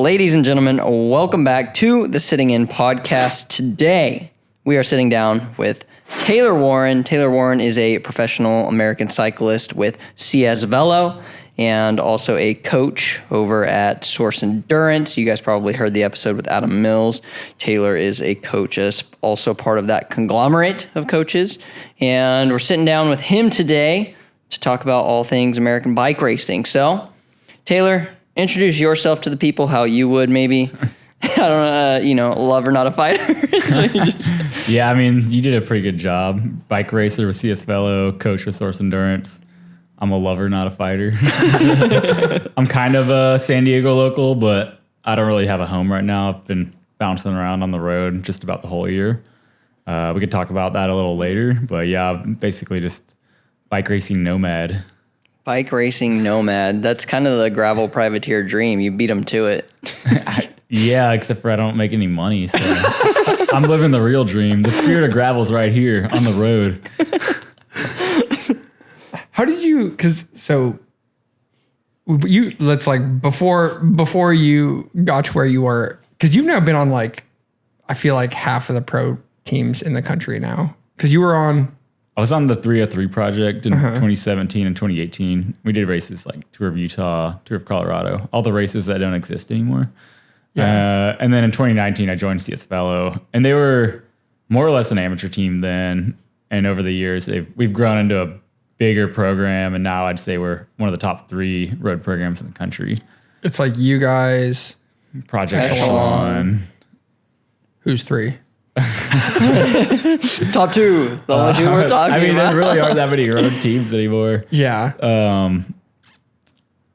Ladies and gentlemen, welcome back to the Sitting In podcast. Today, we are sitting down with Taylor Warren. Taylor Warren is a professional American cyclist with CS Velo and also a coach over at Source Endurance. You guys probably heard the episode with Adam Mills. Taylor is a coach, as also part of that conglomerate of coaches. And we're sitting down with him today to talk about all things American bike racing. So, Taylor, introduce yourself to the people how you would maybe, I don't know, love or not a fighter. Yeah, I mean, you did a pretty good job. Bike racer with CS Velo, coach with Source Endurance. I'm a lover, not a fighter. I'm kind of a San Diego local, but I don't really have a home right now. I've been bouncing around on the road just about the whole year. We could talk about that a little later, but yeah, I'm basically just bike racing nomad. Bike racing nomad. That's kind of the gravel privateer dream. You beat them to it. Yeah, except for I don't make any money, so I'm living the real dream. The spirit of gravel's right here on the road. How did you? Let's like before you got to where you were, because you've now been on I feel like half of the pro teams in the country now. Because you were on. I was on the 303 project in 2017 and 2018. We did races like Tour of Utah, Tour of Colorado, all the races that don't exist anymore. Yeah. And then in 2019, I joined CS Velo, and they were more or less an amateur team then. And over the years, we've grown into a bigger program, and now I'd say we're one of the top 3 road programs in the country. It's like you guys, Project Echelon. Who's 3? Top 2. The only 2 we're talking I mean, about. there really aren't that many road teams anymore. Yeah.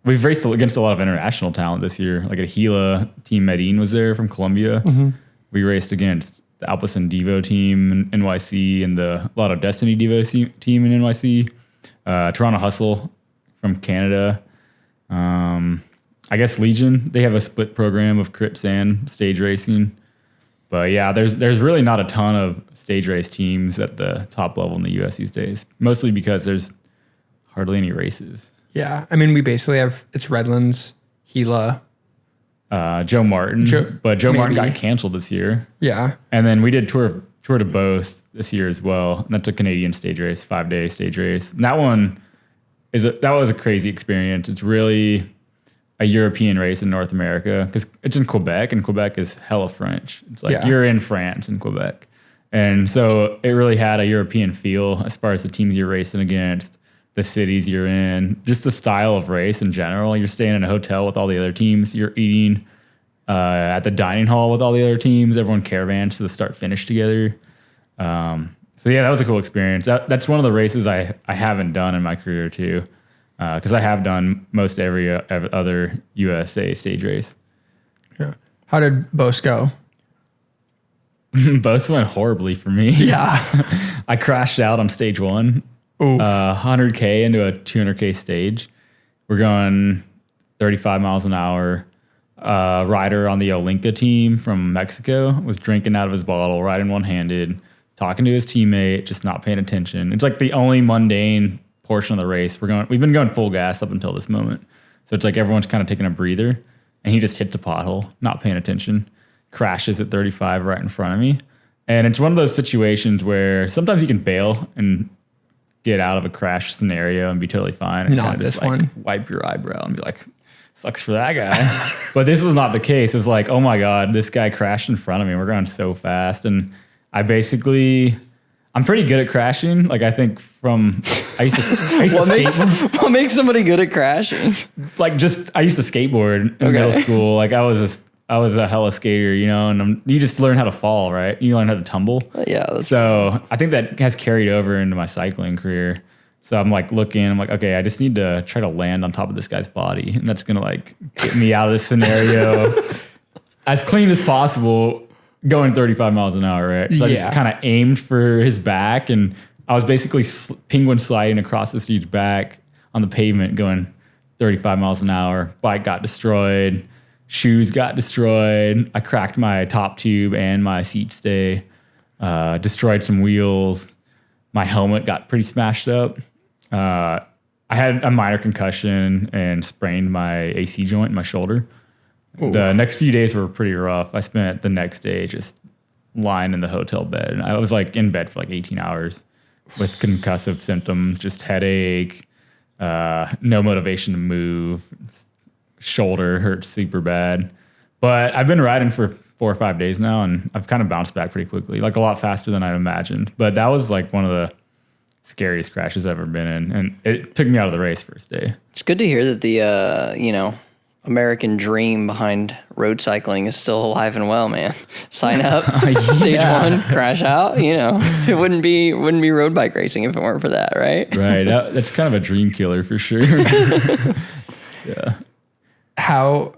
We've raced against a lot of international talent this year. Like at Gila, Team Medellin was there from Colombia. Mm-hmm. We raced against the Alpecin Devo team in NYC and the Lotto Destiny Devo team in NYC. Toronto Hustle from Canada. I guess Legion, they have a split program of crits and stage racing. But yeah, there's really not a ton of stage race teams at the top level in the U.S. these days, mostly because there's hardly any races. Yeah. I mean, we basically have, it's Redlands, Gila. Joe Martin. But Joe Martin got canceled this year. Yeah. And then we did Tour de Beauce this year as well. And that's a Canadian stage race, 5-day stage race. And that one that was a crazy experience. It's really a European race in North America because it's in Quebec, and Quebec is hella French. It's like you're in France in Quebec. And so it really had a European feel as far as the teams you're racing against, the cities you're in, just the style of race in general. You're staying in a hotel with all the other teams. You're eating at the dining hall with all the other teams. Everyone caravans to the start-finish together. So yeah, that was a cool experience. That's one of the races I haven't done in my career too. Because I have done most every other USA stage race. Yeah. How did Beauce go? Both went horribly for me. Yeah. I crashed out on stage 1, 100K into a 200K stage. We're going 35 miles an hour. Rider on the Olinka team from Mexico was drinking out of his bottle, riding one-handed, talking to his teammate, just not paying attention. It's like the only mundane portion of the race. We've been going full gas up until this moment. So it's like everyone's kind of taking a breather, and he just hits a pothole, not paying attention, crashes at 35 right in front of me. And it's one of those situations where sometimes you can bail and get out of a crash scenario and be totally fine. And not this one. Wipe your eyebrow and be like, sucks for that guy. But this was not the case. It's like, oh my God, this guy crashed in front of me. We're going so fast. And I'm pretty good at crashing. Like I think I used to skateboard. What makes somebody good at crashing? I used to skateboard in middle school. Like I was a hella skater, and you just learn how to fall, right? You learn how to tumble. Yeah. So I think that has carried over into my cycling career. So I'm like looking, I'm like, okay, I just need to try to land on top of this guy's body. And that's going to get me out of this scenario as clean as possible, going 35 miles an hour, right? So I just kind of aimed for his back, and I was basically penguin sliding across this dude's back on the pavement going 35 miles an hour. Bike got destroyed. Shoes got destroyed. I cracked my top tube and my seat stay. Destroyed some wheels. My helmet got pretty smashed up. I had a minor concussion and sprained my AC joint in my shoulder. The next few days were pretty rough. I spent the next day just lying in the hotel bed. And I was like in bed for like 18 hours with concussive symptoms, just headache, no motivation to move, shoulder hurt super bad. But I've been riding for 4 or 5 days now, and I've kind of bounced back pretty quickly, like a lot faster than I'd imagined. But that was like one of the scariest crashes I've ever been in, and it took me out of the race first day. It's good to hear that the American dream behind road cycling is still alive and well, man. Sign up, stage 1, crash out. It wouldn't be road bike racing if it weren't for that, right? Right. That's kind of a dream killer for sure. Yeah. How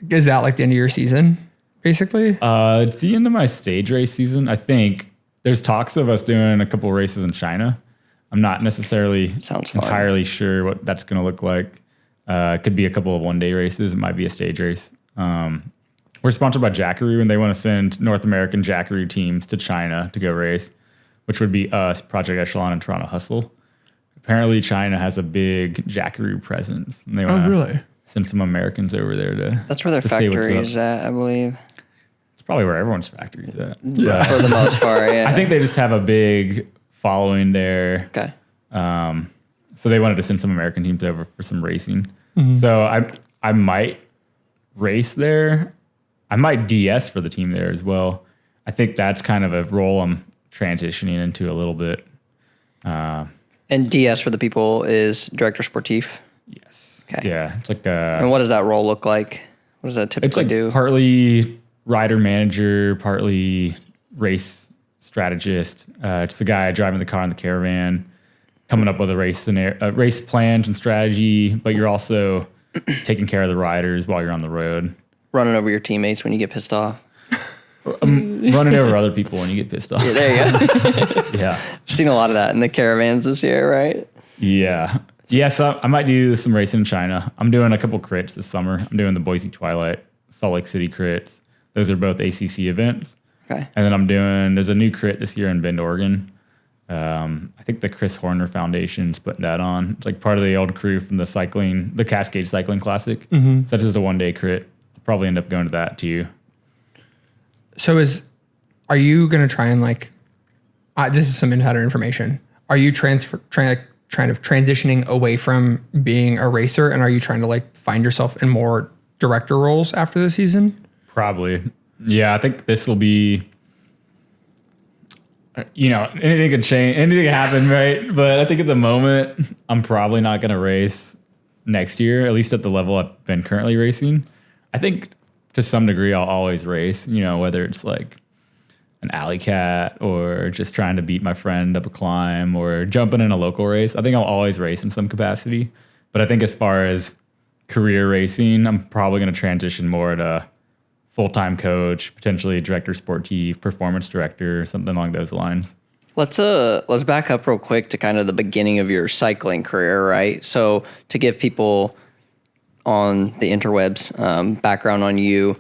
is that like the end of your season, basically? It's the end of my stage race season. I think there's talks of us doing a couple races in China. I'm not necessarily entirely sure what that's going to look like. It could be a couple of one-day races. It might be a stage race. We're sponsored by Jackaroo, and they want to send North American Jackaroo teams to China to go race, which would be us, Project Echelon, and Toronto Hustle. Apparently, China has a big Jackaroo presence, and they want to send some Americans over there to. That's where their factory is at, I believe. It's probably where everyone's factory is at. Yeah, for the most part. Yeah, I think they just have a big following there. Okay. So they wanted to send some American teams over for some racing. Mm-hmm. So I might race there. I might DS for the team there as well. I think that's kind of a role I'm transitioning into a little bit. And DS for the people is Director Sportif? Yes. Okay. Yeah. It's like and what does that role look like? What does that typically do? Partly rider manager, partly race strategist. It's the guy driving the car in the caravan, coming up with a race plans and strategy, but you're also taking care of the riders while you're on the road. Running over your teammates when you get pissed off. Running over other people when you get pissed off. Yeah, there you go. Yeah. I've seen a lot of that in the caravans this year, right? Yeah. Yeah, so I might do some racing in China. I'm doing a couple crits this summer. I'm doing the Boise Twilight, Salt Lake City crits. Those are both ACC events. Okay. And then there's a new crit this year in Bend, Oregon. I think the Chris Horner Foundation's putting that on. It's like part of the old crew from the Cascade Cycling Classic. Mm-hmm. So that's just a one-day crit. I'll probably end up going to that too. So are you going to try and this is some insider information. Are you trying to transitioning away from being a racer, and are you trying to find yourself in more director roles after the season? Probably. Yeah, I think this will be, anything can change, anything can happen, right? But I think at the moment, I'm probably not going to race next year, at least at the level I've been currently racing. I think to some degree, I'll always race, whether it's like an alley cat or just trying to beat my friend up a climb or jumping in a local race. I think I'll always race in some capacity. But I think as far as career racing, I'm probably going to transition more to full-time coach, potentially director sportif, performance director, something along those lines. Let's back up real quick to kind of the beginning of your cycling career, right? So to give people on the interwebs background on you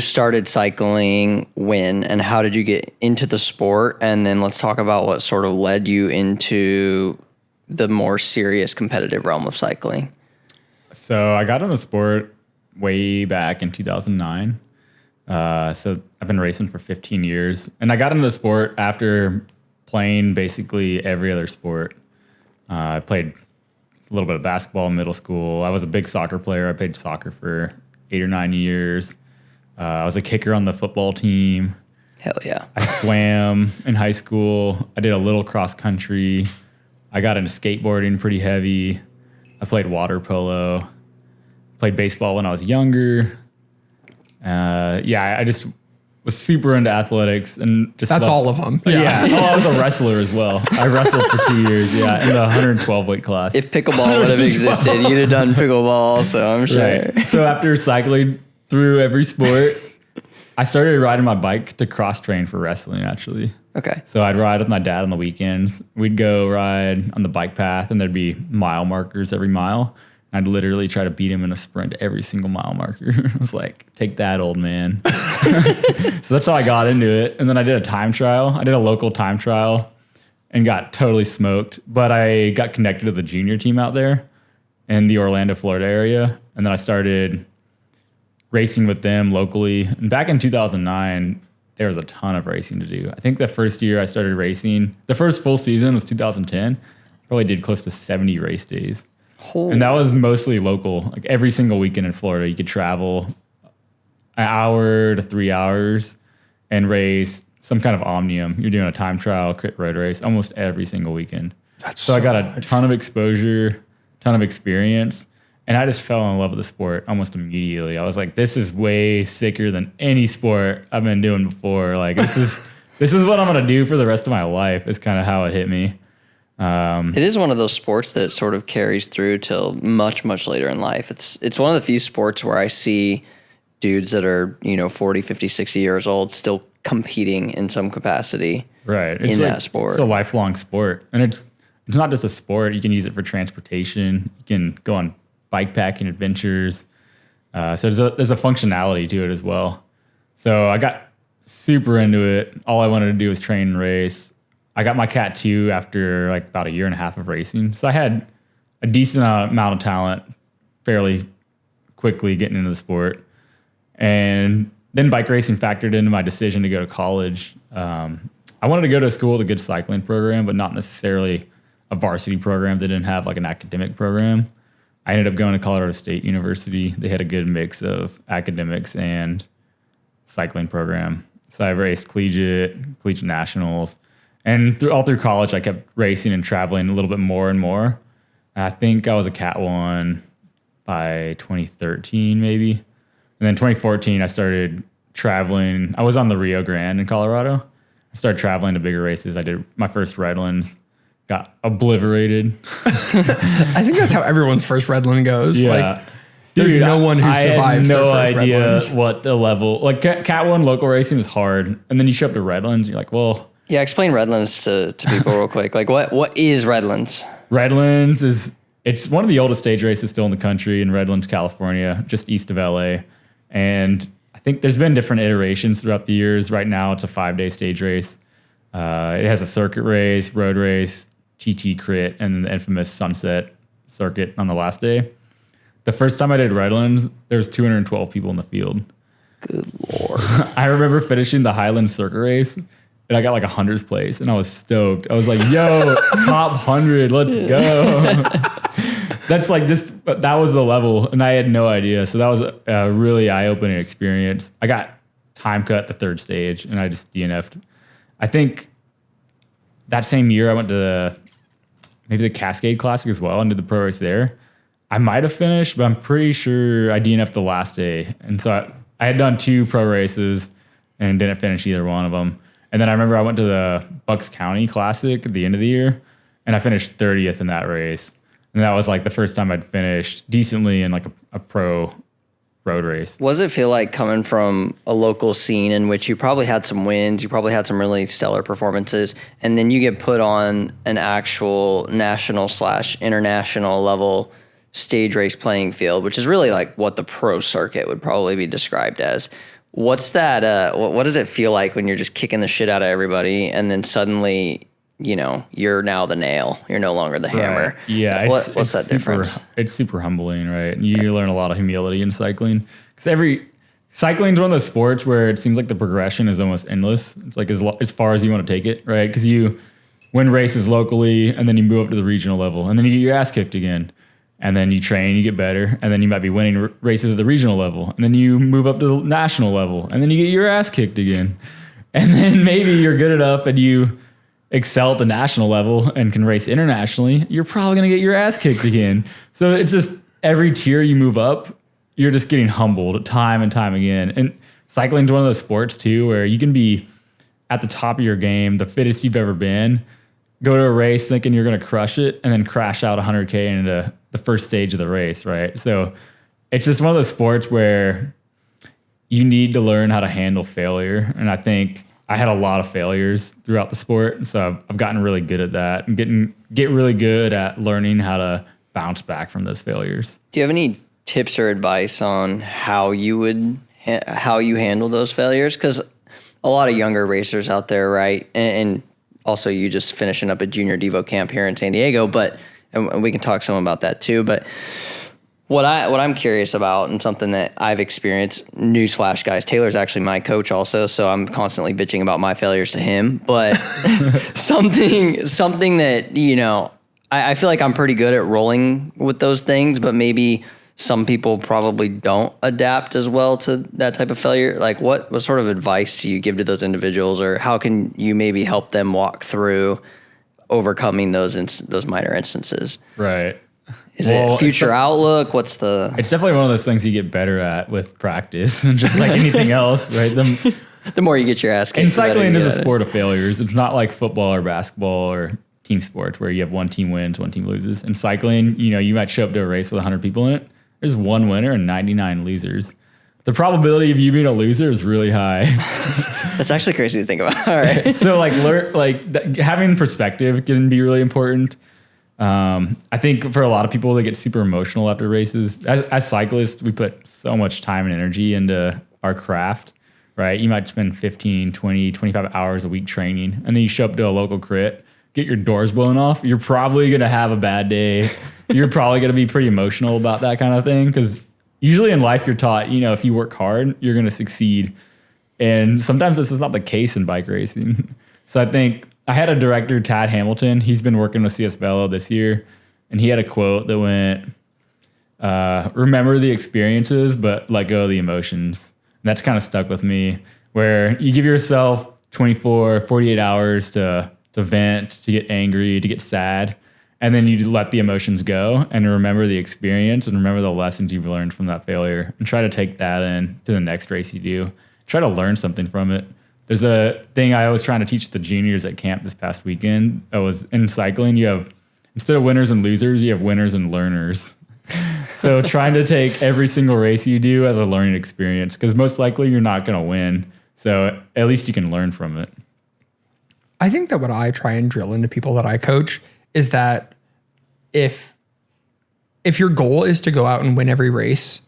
started cycling when and how did you get into the sport? And then let's talk about what sort of led you into the more serious competitive realm of cycling. So I got in the sport way back in 2009. So I've been racing for 15 years, and I got into the sport after playing basically every other sport. I played a little bit of basketball in middle school. I was a big soccer player. I played soccer for 8 or 9 years. I was a kicker on the football team. Hell yeah. I swam in high school. I did a little cross country. I got into skateboarding pretty heavy. I played water polo. Played baseball when I was younger. I just was super into athletics and just that's all of them. Yeah. Oh, I was a wrestler as well. I wrestled for 2 years. Yeah, in the 112 weight class. If pickleball would have existed, you'd have done pickleball also, I'm sure. Right. So after cycling through every sport, I started riding my bike to cross train for wrestling. Actually. Okay. So I'd ride with my dad on the weekends. We'd go ride on the bike path, and there'd be mile markers every mile. I'd literally try to beat him in a sprint every single mile marker. I was like, take that, old man. So that's how I got into it. And then I did a time trial. I did a local time trial and got totally smoked. But I got connected to the junior team out there in the Orlando, Florida area. And then I started racing with them locally. And back in 2009, there was a ton of racing to do. I think the first year I started racing, the first full season was 2010. Probably did close to 70 race days. And that was mostly local. Like every single weekend in Florida, you could travel an hour to 3 hours and race some kind of omnium. You're doing a time trial, crit road race almost every single weekend. So I got a ton of exposure, ton of experience, and I just fell in love with the sport almost immediately. I was like, this is way sicker than any sport I've been doing before. Like this is what I'm gonna do for the rest of my life. Is kind of how it hit me. It is one of those sports that sort of carries through till much, much later in life. It's one of the few sports where I see dudes that are, 40, 50, 60 years old still competing in some capacity. Right. In that sport. It's a lifelong sport. And it's not just a sport. You can use it for transportation. You can go on bike packing adventures. So there's a functionality to it as well. So I got super into it. All I wanted to do was train and race. I got my Cat 2 after like about a year and a half of racing. So I had a decent amount of talent fairly quickly getting into the sport. And then bike racing factored into my decision to go to college. I wanted to go to a school with a good cycling program, but not necessarily a varsity program that didn't have like an academic program. I ended up going to Colorado State University. They had a good mix of academics and cycling program. So I raced collegiate nationals. And all through college, I kept racing and traveling a little bit more and more. I think I was a Cat 1 by 2013, maybe. And then 2014, I started traveling. I was on the Rio Grande in Colorado. I started traveling to bigger races. I did my first Redlands, got obliterated. I think that's how everyone's first Redland goes. Yeah. Like, there's no one who survives their first I had no idea Redlands. what the level... Like, Cat 1 local racing is hard. And then you show up to Redlands, you're like, well... Yeah, explain Redlands to people real quick. Like, what is Redlands? Redlands it's one of the oldest stage races still in the country in Redlands, California, just east of LA. And I think there's been different iterations throughout the years. Right now, it's a 5-day stage race. It has a circuit race, road race, TT crit, and the infamous sunset circuit on the last day. The first time I did Redlands, there was 212 people in the field. Good Lord. I remember finishing the Highland circuit race, and I got like 100th place, and I was stoked. I was like, yo, top 100, let's go. That's like just, but that was the level, and I had no idea. So that was a really eye-opening experience. I got time cut the third stage, and I just DNF'd. I think that same year I went to maybe the Cascade Classic as well and did the pro race there. I might have finished, but I'm pretty sure I DNF'd the last day. And so I had done 2 pro races and didn't finish either one of them. And then I remember I went to the Bucks County Classic at the end of the year, and I finished 30th in that race. And that was like the first time I'd finished decently in like a pro road race. What does it feel like coming from a local scene in which you probably had some wins, you probably had some really stellar performances, and then you get put on an actual national/international level stage race playing field, which is really like what the pro circuit would probably be described as. What's that? What does it feel like when you're just kicking the shit out of everybody, and then suddenly, you're now the nail. You're no longer the hammer. Yeah. What's that difference? It's super humbling, right? You learn a lot of humility in cycling, because cycling is one of those sports where it seems like the progression is almost endless. It's like as far as you want to take it, right? Because you win races locally, and then you move up to the regional level, and then you get your ass kicked again. And then you train, you get better, and then you might be winning races at the regional level, and then you move up to the national level, and then you get your ass kicked again. And then maybe you're good enough and you excel at the national level and can race internationally, you're probably going to get your ass kicked again. So it's just every tier you move up, you're just getting humbled time and time again. And cycling is one of those sports too, where you can be at the top of your game, the fittest you've ever been, go to a race thinking you're going to crush it, and then crash out 100K into the first stage of the race, right? So it's just one of those sports where you need to learn how to handle failure. And I think I had a lot of failures throughout the sport. So I've gotten really good at that and get really good at learning how to bounce back from those failures. Do you have any tips or advice on how you handle those failures? Because a lot of younger racers out there, right? And also you just finishing up a junior Devo camp here in San Diego, and we can talk some about that too. But What I'm curious about, and something that I've experienced, newsflash guys, Taylor's actually my coach also, so I'm constantly bitching about my failures to him. But something that, you know, I feel like I'm pretty good at rolling with those things, but maybe some people probably don't adapt as well to that type of failure. Like what sort of advice do you give to those individuals, or how can you maybe help them walk through overcoming those minor instances? Right. Is it future outlook? It's definitely one of those things you get better at with practice, just like anything else, right? The more you get your ass kicked. And cycling is a sport of failures. It's not like football or basketball or team sports where you have one team wins, one team loses. In cycling, you know, you might show up to a race with 100 people in it. There's one winner and 99 losers. The probability of you being a loser is really high. That's actually crazy to think about. All right. So having perspective can be really important. I think for a lot of people, they get super emotional after races. As cyclists, we put so much time and energy into our craft, right? You might spend 15, 20, 25 hours a week training, and then you show up to a local crit, get your doors blown off. You're probably going to have a bad day. You're probably going to be pretty emotional about that kind of thing, because usually in life you're taught, you know, if you work hard, you're going to succeed. And sometimes this is not the case in bike racing. So I think I had a director, Tad Hamilton. He's been working with CS Velo this year, and he had a quote that went, remember the experiences, but let go of the emotions. And that's kind of stuck with me, where you give yourself 24, 48 hours to vent, to get angry, to get sad, and then you let the emotions go and remember the experience and remember the lessons you've learned from that failure and try to take that in to the next race you do. Try to learn something from it. There's a thing I was trying to teach the juniors at camp this past weekend. I was in cycling. You have, instead of winners and losers, you have winners and learners. So trying to take every single race you do as a learning experience, because most likely you're not going to win. So at least you can learn from it. I think that what I try and drill into people that I coach is that if your goal is to go out and win every race,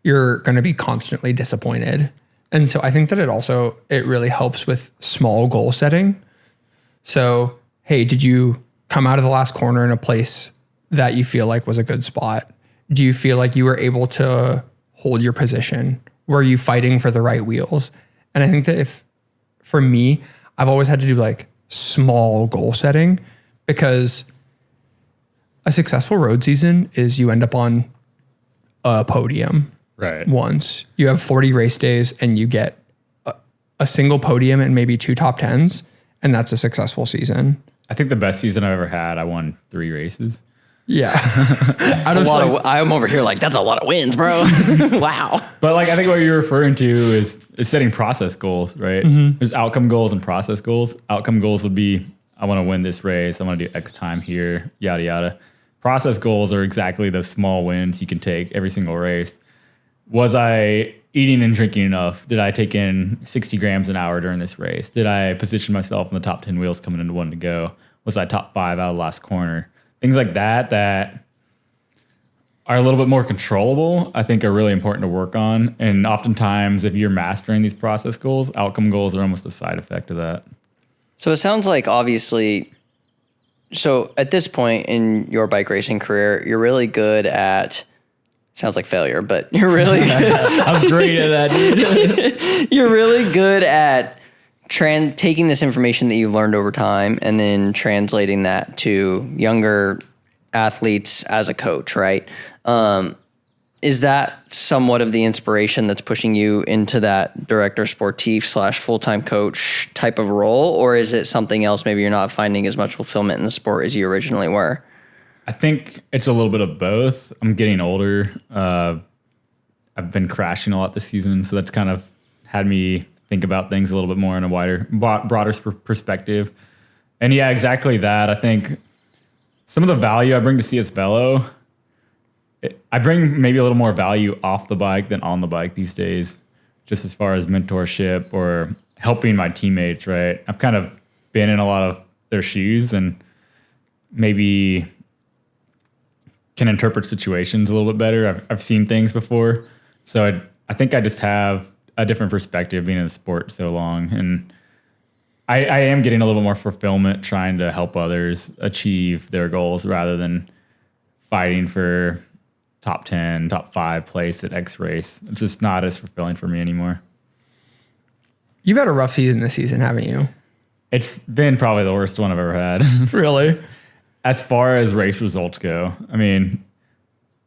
you're going to be constantly disappointed. And so I think that it really helps with small goal setting. So, hey, did you come out of the last corner in a place that you feel like was a good spot? Do you feel like you were able to hold your position? Were you fighting for the right wheels? And I think that for me, I've always had to do like small goal setting, because a successful road season is you end up on a podium. Right. Once you have 40 race days and you get a single podium and maybe 2 top 10s, and that's a successful season. I think the best season I've ever had, I won 3 races. Yeah. I'm over here like, that's a lot of wins, bro. Wow. But like, I think what you're referring to is setting process goals, right? Mm-hmm. There's outcome goals and process goals. Outcome goals would be, I want to win this race. I want to do X time here, yada, yada. Process goals are exactly the small wins you can take every single race. Was I eating and drinking enough? Did I take in 60 grams an hour during this race? Did I position myself in the top 10 wheels coming into one to go? Was I top 5 out of the last corner? Things like that are a little bit more controllable, I think are really important to work on. And oftentimes, if you're mastering these process goals, outcome goals are almost a side effect of that. So it sounds like, obviously, so at this point in your bike racing career, you're really good at, sounds like failure, but you're really good. I'm great at that, dude. You're really good at taking this information that you learned over time and then translating that to younger athletes as a coach, right? Is that somewhat of the inspiration that's pushing you into that director sportif / full-time coach type of role? Or is it something else? Maybe you're not finding as much fulfillment in the sport as you originally were? I think it's a little bit of both. I'm getting older. I've been crashing a lot this season, so that's kind of had me think about things a little bit more in a broader perspective. And yeah, exactly that. I think some of the value I bring to CS Velo, I bring maybe a little more value off the bike than on the bike these days, just as far as mentorship or helping my teammates, right? I've kind of been in a lot of their shoes and maybe can interpret situations a little bit better. I've seen things before. So I think I just have a different perspective being in the sport so long. And I am getting a little more fulfillment trying to help others achieve their goals rather than fighting for top 10, top 5 place at X race. It's just not as fulfilling for me anymore. You've had a rough season this season, haven't you? It's been probably the worst one I've ever had. Really? As far as race results go, I mean,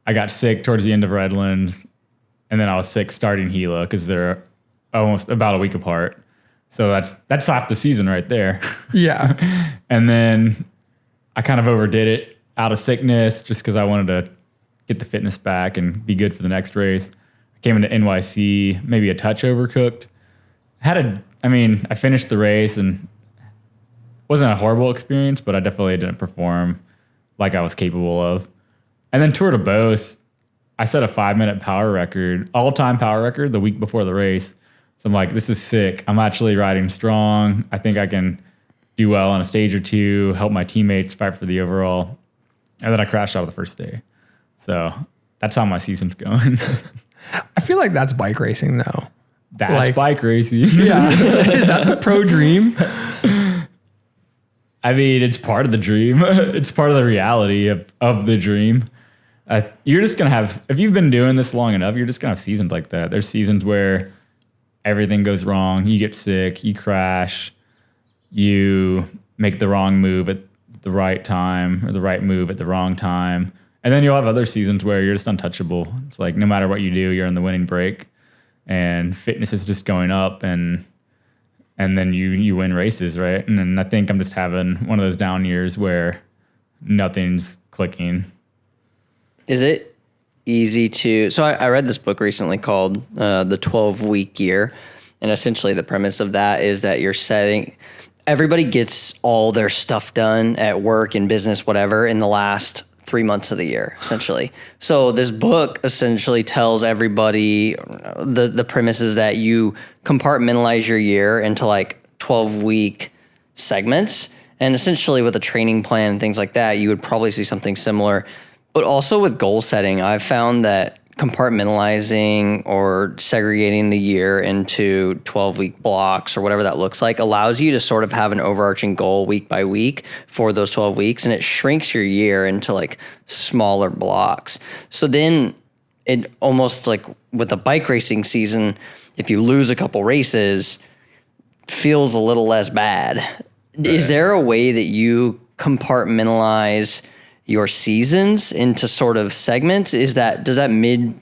I got sick towards the end of Redlands, and then I was sick starting Gila because they're almost about a week apart. So that's half the season right there. Yeah. And then I kind of overdid it out of sickness just because I wanted to get the fitness back and be good for the next race. I came into NYC, maybe a touch overcooked. I finished the race and wasn't a horrible experience, but I definitely didn't perform like I was capable of. And then Tour de Beauce, I set a 5-minute power record, all-time power record the week before the race. So I'm like, this is sick. I'm actually riding strong. I think I can do well on a stage or two, help my teammates fight for the overall. And then I crashed out of the first day. So that's how my season's going. I feel like that's bike racing, though. That's bike racing. Yeah. Is that the pro dream? I mean, it's part of the dream. It's part of the reality of the dream. You're just going to have, if you've been doing this long enough, you're just going to have seasons like that. There's seasons where everything goes wrong. You get sick, you crash, you make the wrong move at the right time or the right move at the wrong time. And then you'll have other seasons where you're just untouchable. It's like no matter what you do, you're in the winning break and fitness is just going up and then you win races, right? And then I think I'm just having one of those down years where nothing's clicking. Is it easy to... So I read this book recently called The 12-Week Year, and essentially the premise of that is that you're setting... Everybody gets all their stuff done at work and business, whatever, in the last 3 months of the year, essentially. So this book essentially tells everybody the premise is that you compartmentalize your year into like 12-week segments. And essentially with a training plan and things like that, you would probably see something similar. But also with goal setting, I've found that compartmentalizing or segregating the year into 12-week blocks or whatever that looks like allows you to sort of have an overarching goal week by week for those 12 weeks, and it shrinks your year into like smaller blocks. So then it almost like with a bike racing season, if you lose a couple races, feels a little less bad. Right. Is there a way that you compartmentalize your seasons into sort of segments? Does that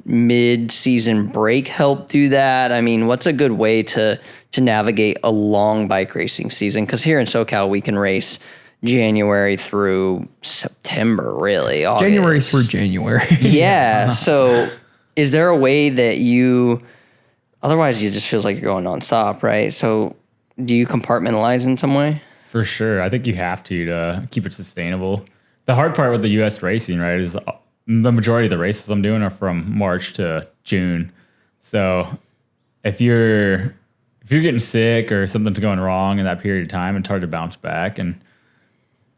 mid-season break help do that? I mean, what's a good way to navigate a long bike racing season? Because here in SoCal, we can race January through September, really. August. January through January. Yeah. So is there a way that otherwise it just feels like you're going nonstop, right? So do you compartmentalize in some way? For sure. I think you have to keep it sustainable. The hard part with the U.S. racing, right, is the majority of the races I'm doing are from March to June. So if you're getting sick or something's going wrong in that period of time, it's hard to bounce back. And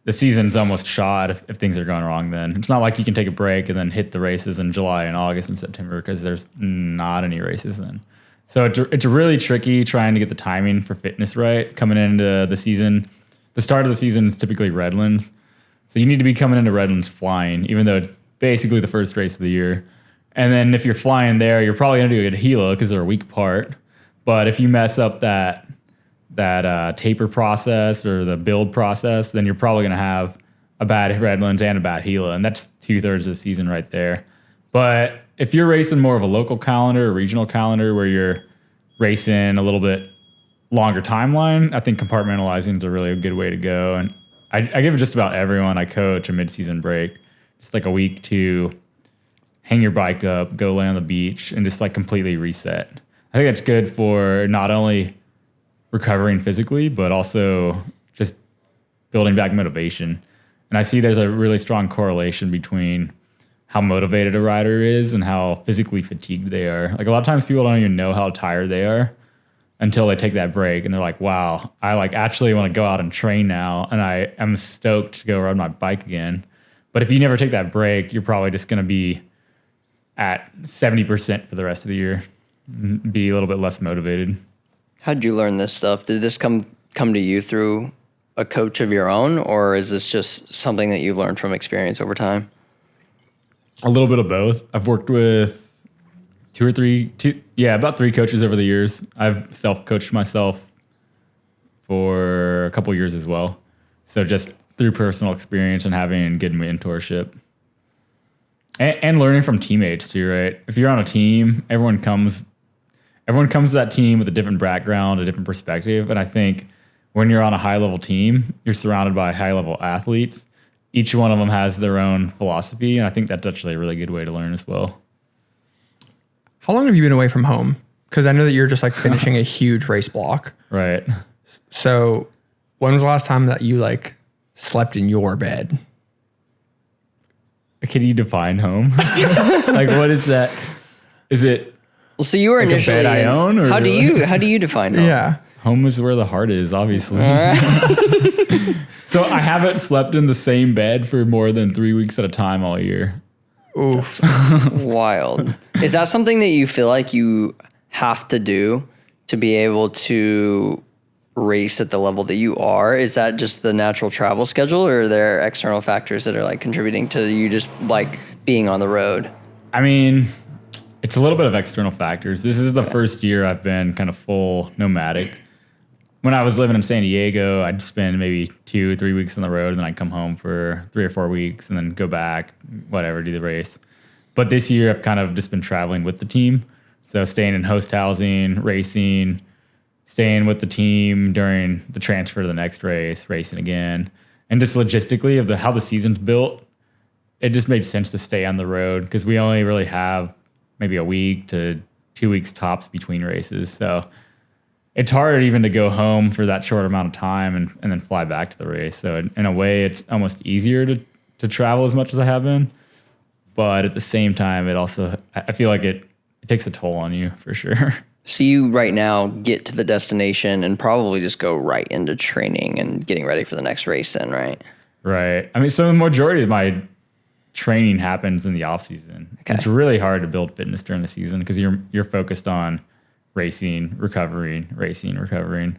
the season's almost shot if things are going wrong then. It's not like you can take a break and then hit the races in July and August and September because there's not any races then. So it's really tricky trying to get the timing for fitness right coming into the season. The start of the season is typically Redlands. So you need to be coming into Redlands flying, even though it's basically the first race of the year. And then if you're flying there, you're probably going to do a Gila because they're a week apart. But if you mess up that taper process or the build process, then you're probably going to have a bad Redlands and a bad Gila. And that's 2/3 of the season right there. But if you're racing more of a local calendar, a regional calendar, where you're racing a little bit longer timeline, I think compartmentalizing is a really good way to go. And I give just about everyone I coach a mid-season break, just like a week to hang your bike up, go lay on the beach, and just like completely reset. I think that's good for not only recovering physically, but also just building back motivation. And I see there's a really strong correlation between how motivated a rider is and how physically fatigued they are. Like a lot of times people don't even know how tired they are until they take that break and they're like, wow, I like actually want to go out and train now and I am stoked to go ride my bike again. But if you never take that break, you're probably just going to be at 70% for the rest of the year, be a little bit less motivated. How did you learn this stuff? Did this come to you through a coach of your own, or is this just something that you learned from experience over time? A little bit of both. I've worked with about 3 coaches over the years. I've self-coached myself for a couple years as well. So just through personal experience and having good mentorship. And learning from teammates too, right? If you're on a team, everyone comes to that team with a different background, a different perspective. And I think when you're on a high-level team, you're surrounded by high-level athletes. Each one of them has their own philosophy, and I think that's actually a really good way to learn as well. How long have you been away from home? Because I know that you're just like finishing a huge race block. Right. So when was the last time that you like slept in your bed? Can you define home? Like, what is that? Is it Well, so you were like initially a bed I own? Or how do you define home? Yeah. Home is where the heart is, obviously. All right. So I haven't slept in the same bed for more than 3 weeks at a time all year. Oof. Wild. Is that something that you feel like you have to do to be able to race at the level that you are? Is that just the natural travel schedule, or are there external factors that are like contributing to you just like being on the road? I mean, it's a little bit of external factors. This is the first year I've been kind of full nomadic. When I was living in San Diego, I'd spend maybe 2 or 3 weeks on the road, and then I'd come home for 3 or 4 weeks and then go back, whatever, do the race. But this year I've kind of just been traveling with the team. So staying in host housing, racing, staying with the team during the transfer to the next race, racing again. And just logistically of how the season's built, it just made sense to stay on the road because we only really have maybe a week to 2 weeks tops between races. So it's hard even to go home for that short amount of time and then fly back to the race. So in a way, it's almost easier to travel as much as I have been. But at the same time, I feel like it takes a toll on you for sure. So you right now get to the destination and probably just go right into training and getting ready for the next race then, right? Right. I mean, so the majority of my training happens in the off season. Okay. It's really hard to build fitness during the season because you're focused on racing, recovering, racing, recovering.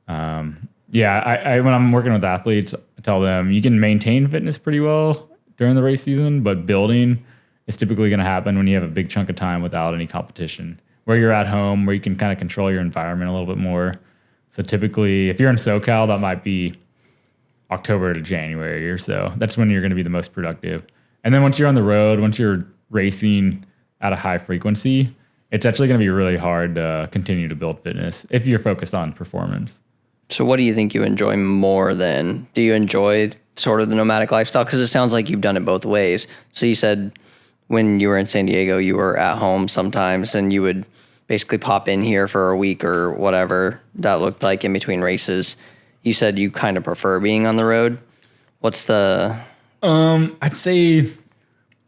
I when I'm working with athletes, I tell them you can maintain fitness pretty well during the race season, but building is typically going to happen when you have a big chunk of time without any competition, where you're at home, where you can kind of control your environment a little bit more. So typically, if you're in SoCal, that might be October to January or so. That's when you're going to be the most productive. And then once you're on the road, once you're racing at a high frequency, it's actually going to be really hard to continue to build fitness if you're focused on performance. So what do you think you enjoy more then? Do you enjoy sort of the nomadic lifestyle? Because it sounds like you've done it both ways. So you said when you were in San Diego, you were at home sometimes and you would basically pop in here for a week or whatever that looked like in between races. You said you kind of prefer being on the road. What's the... I'd say,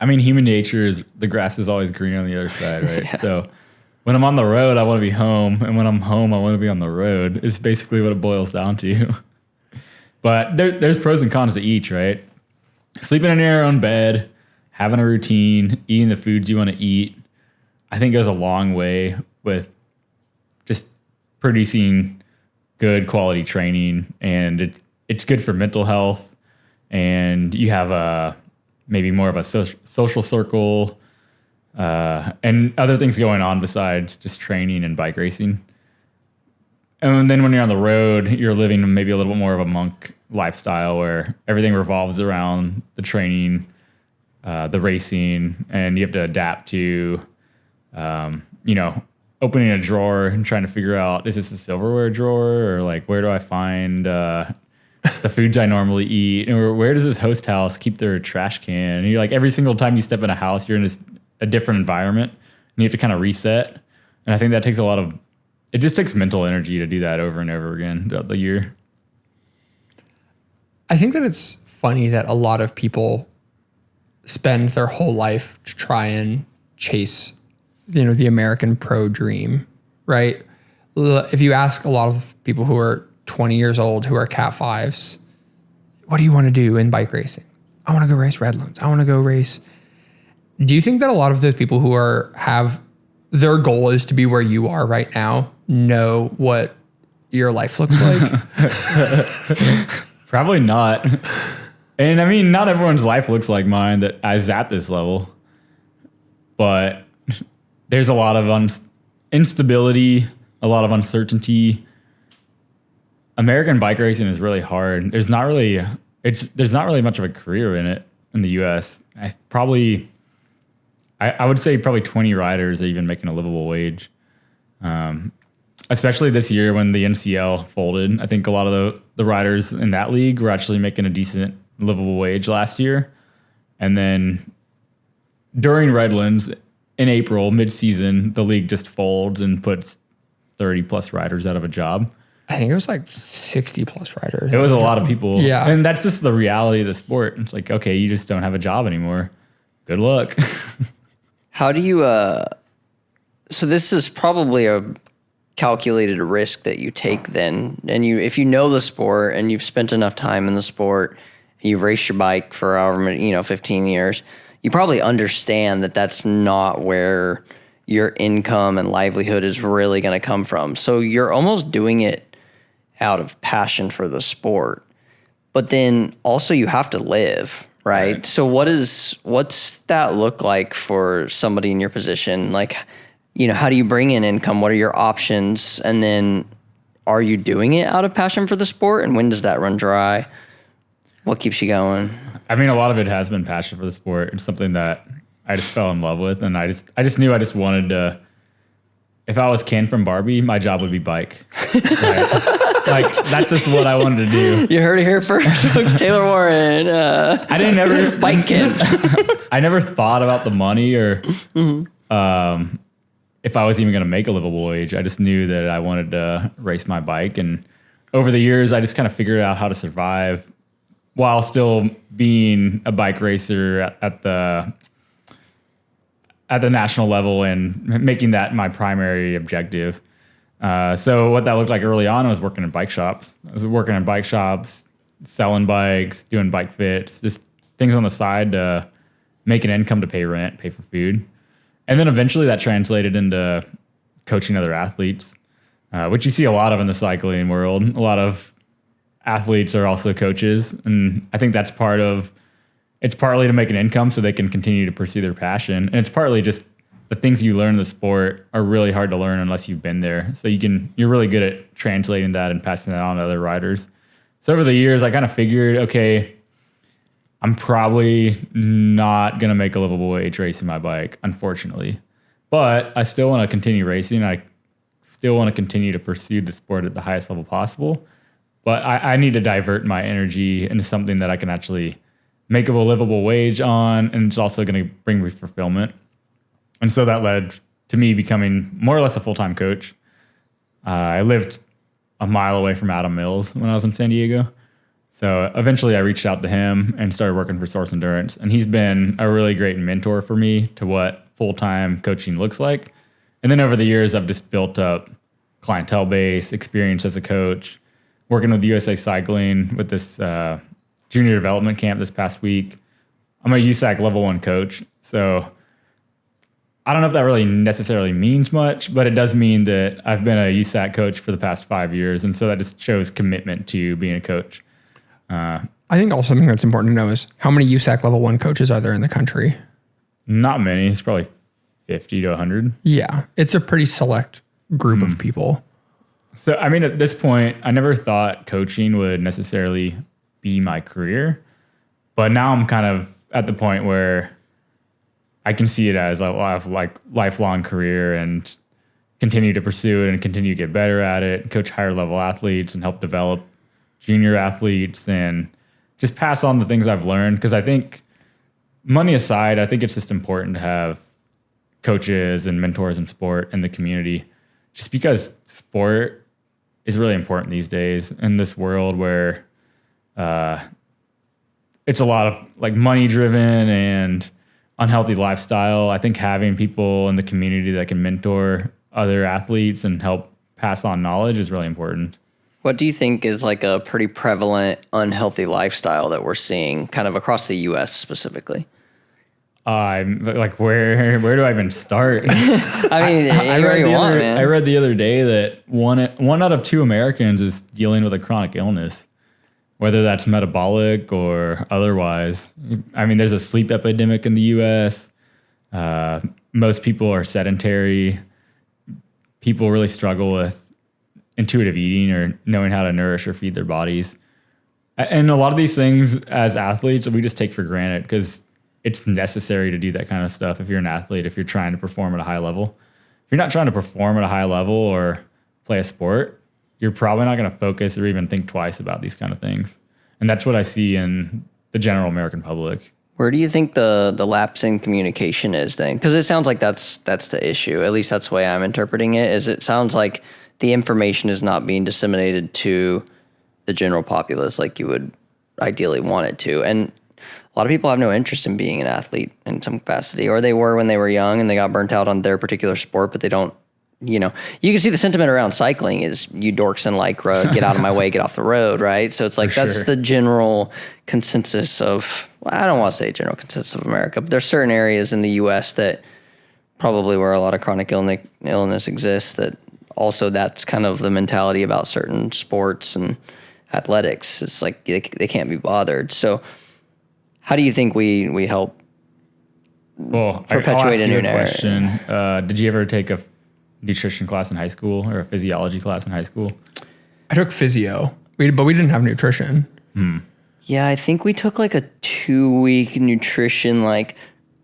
I mean, human nature is the grass is always green on the other side, right? Yeah. So when I'm on the road, I want to be home. And when I'm home, I want to be on the road. It's basically what it boils down to. But there's pros and cons to each, right? Sleeping in your own bed, having a routine, eating the foods you want to eat, I think goes a long way with just producing good quality training. And it's good for mental health. And you have maybe more of a social circle and other things going on besides just training and bike racing. And then when you're on the road, you're living maybe a little bit more of a monk lifestyle where everything revolves around the training, the racing, and you have to adapt to, opening a drawer and trying to figure out, is this a silverware drawer or like where do I find the foods I normally eat, or where does this host house keep their trash can? And you're like, every single time you step in a house, you're in a different environment and you have to kind of reset. And I think that takes it just takes mental energy to do that over and over again throughout the year. I think that it's funny that a lot of people spend their whole life to try and chase, the American pro dream, right? If you ask a lot of people who are 20 years old who are Cat 5s, what do you want to do in bike racing? I want to go race Redlands. I want to go race. Do you think that a lot of those people who have their goal is to be where you are right now know what your life looks like? Probably not. And I mean, not everyone's life looks like mine that is at this level. but there's a lot of instability, a lot of uncertainty. American bike racing is really hard. There's not really much of a career in it in the U.S. I would say probably 20 riders are even making a livable wage. Especially this year when the NCL folded, I think a lot of the riders in that league were actually making a decent livable wage last year. And then during Redlands in April, mid-season, the league just folds and puts 30 plus riders out of a job. I think it was like 60 plus riders. It was a lot of people. Yeah. And that's just the reality of the sport. It's like, okay, you just don't have a job anymore. Good luck. How do you, so this is probably a calculated risk that you take then. And if you know the sport and you've spent enough time in the sport, you've raced your bike for however many, 15 years, you probably understand that that's not where your income and livelihood is really going to come from. So you're almost doing it out of passion for the sport. But then also you have to live, right? So what's that look like for somebody in your position? Like, how do you bring in income? What are your options? And then are you doing it out of passion for the sport? And when does that run dry? What keeps you going? I mean, a lot of it has been passion for the sport. It's something that I just fell in love with. And I just knew I just wanted to, if I was Ken from Barbie, my job would be bike. Right? Like, that's just what I wanted to do. You heard it here first, folks. Taylor Warren. I didn't ever bike Ken. I never thought about the money or if I was even going to make a livable wage. I just knew that I wanted to race my bike. And over the years, I just kind of figured out how to survive while still being a bike racer at the national level and making that my primary objective. So what that looked like early on was working in bike shops. I was working in bike shops, selling bikes, doing bike fits, just things on the side to make an income to pay rent, pay for food. And then eventually that translated into coaching other athletes, which you see a lot of in the cycling world. A lot of athletes are also coaches. And I think that's it's partly to make an income so they can continue to pursue their passion. And it's partly just the things you learn in the sport are really hard to learn unless you've been there. So you're really good at translating that and passing that on to other riders. So over the years, I kind of figured, okay, I'm probably not going to make a livable wage racing my bike, unfortunately. But I still want to continue racing. I still want to continue to pursue the sport at the highest level possible. But I need to divert my energy into something that I can actually make a livable wage on, and it's also going to bring me fulfillment. And so that led to me becoming more or less a full-time coach. I lived a mile away from Adam Mills when I was in San Diego. So eventually I reached out to him and started working for Source Endurance. And he's been a really great mentor for me to what full-time coaching looks like. And then over the years, I've just built up clientele base, experience as a coach, working with USA Cycling with this junior development camp this past week. I'm a USAC level 1 coach. So I don't know if that really necessarily means much, but it does mean that I've been a USAC coach for the past 5 years. And so that just shows commitment to being a coach. I think also something that's important to know is how many USAC level 1 coaches are there in the country? Not many. It's probably 50 to 100. Yeah. It's a pretty select group of people. So, I mean, at this point, I never thought coaching would necessarily be my career. But now I'm kind of at the point where I can see it as a lifelong career and continue to pursue it and continue to get better at it, coach higher level athletes and help develop junior athletes and just pass on the things I've learned. Because I think, money aside, I think it's just important to have coaches and mentors in sport and the community, just because sport is really important these days in this world where it's a lot of like money driven and unhealthy lifestyle. I think having people in the community that can mentor other athletes and help pass on knowledge is really important. What do you think is like a pretty prevalent unhealthy lifestyle that we're seeing kind of across the U.S. specifically? Like where do I even start? I mean, I read the other day that one out of 2 Americans is dealing with a chronic illness, whether that's metabolic or otherwise. I mean, there's a sleep epidemic in the U.S. most people are sedentary. People really struggle with intuitive eating or knowing how to nourish or feed their bodies. And a lot of these things as athletes, we just take for granted because it's necessary to do that kind of stuff if you're an athlete, if you're trying to perform at a high level. If you're not trying to perform at a high level or play a sport, you're probably not going to focus or even think twice about these kind of things. And that's what I see in the general American public. Where do you think the lapse in communication is then? Because it sounds like that's the issue. At least that's the way I'm interpreting it. Is it sounds like the information is not being disseminated to the general populace like you would ideally want it to. And a lot of people have no interest in being an athlete in some capacity, or they were when they were young and they got burnt out on their particular sport, but they don't, you can see the sentiment around cycling is you dorks in Lycra, get out of my way, get off the road, right? So it's like that's the general consensus of, well, I don't want to say general consensus of America, but there's certain areas in the U.S. that probably where a lot of chronic illness exists that also that's kind of the mentality about certain sports and athletics. It's like they can't be bothered. So how do you think we help perpetuate a new question? Did you ever take a nutrition class in high school or a physiology class in high school? I took physio, but we didn't have nutrition. Yeah, I think we took like a 2-week nutrition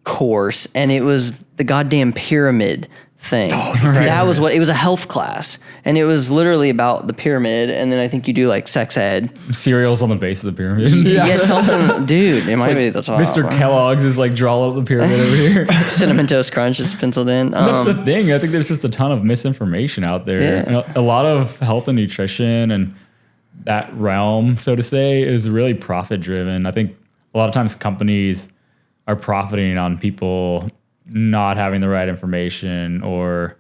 course, and it was the goddamn pyramid thing. That was what it was, a health class, and it was literally about the pyramid. And then I think you do like sex ed, cereals on the base of the pyramid. Yeah, something, dude. It might be at the top. Mr. Kellogg's is like draw up the pyramid over here. Cinnamon Toast Crunch is penciled in. That's the thing. I think there's just a ton of misinformation out there. Yeah. And a lot of health and nutrition and that realm, so to say, is really profit driven. I think a lot of times companies are profiting on people not having the right information or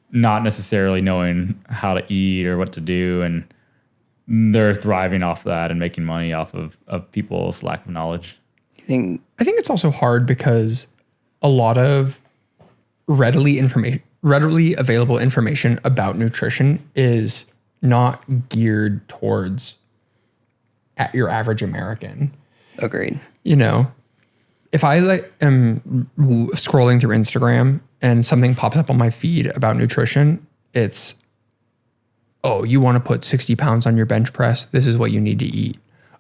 not necessarily knowing how to eat or what to do, and they're thriving off that and making money off of people's lack of knowledge. I think it's also hard because a lot of readily available information about nutrition is not geared towards your average American. Agreed. If I am scrolling through Instagram and something pops up on my feed about nutrition, it's, oh, you want to put 60 pounds on your bench press? This is what you need to eat.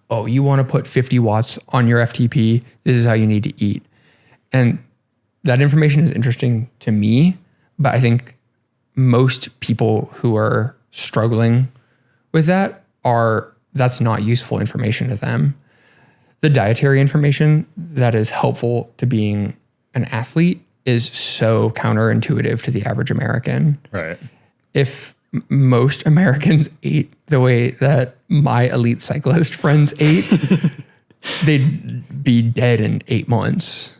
Oh, you want to put 50 watts on your FTP? This is how you need to eat. And that information is interesting to me, but I think most people who are struggling with that's not useful information to them. The dietary information that is helpful to being an athlete is so counterintuitive to the average American. Right. If most Americans ate the way that my elite cyclist friends ate, they'd be dead in 8 months.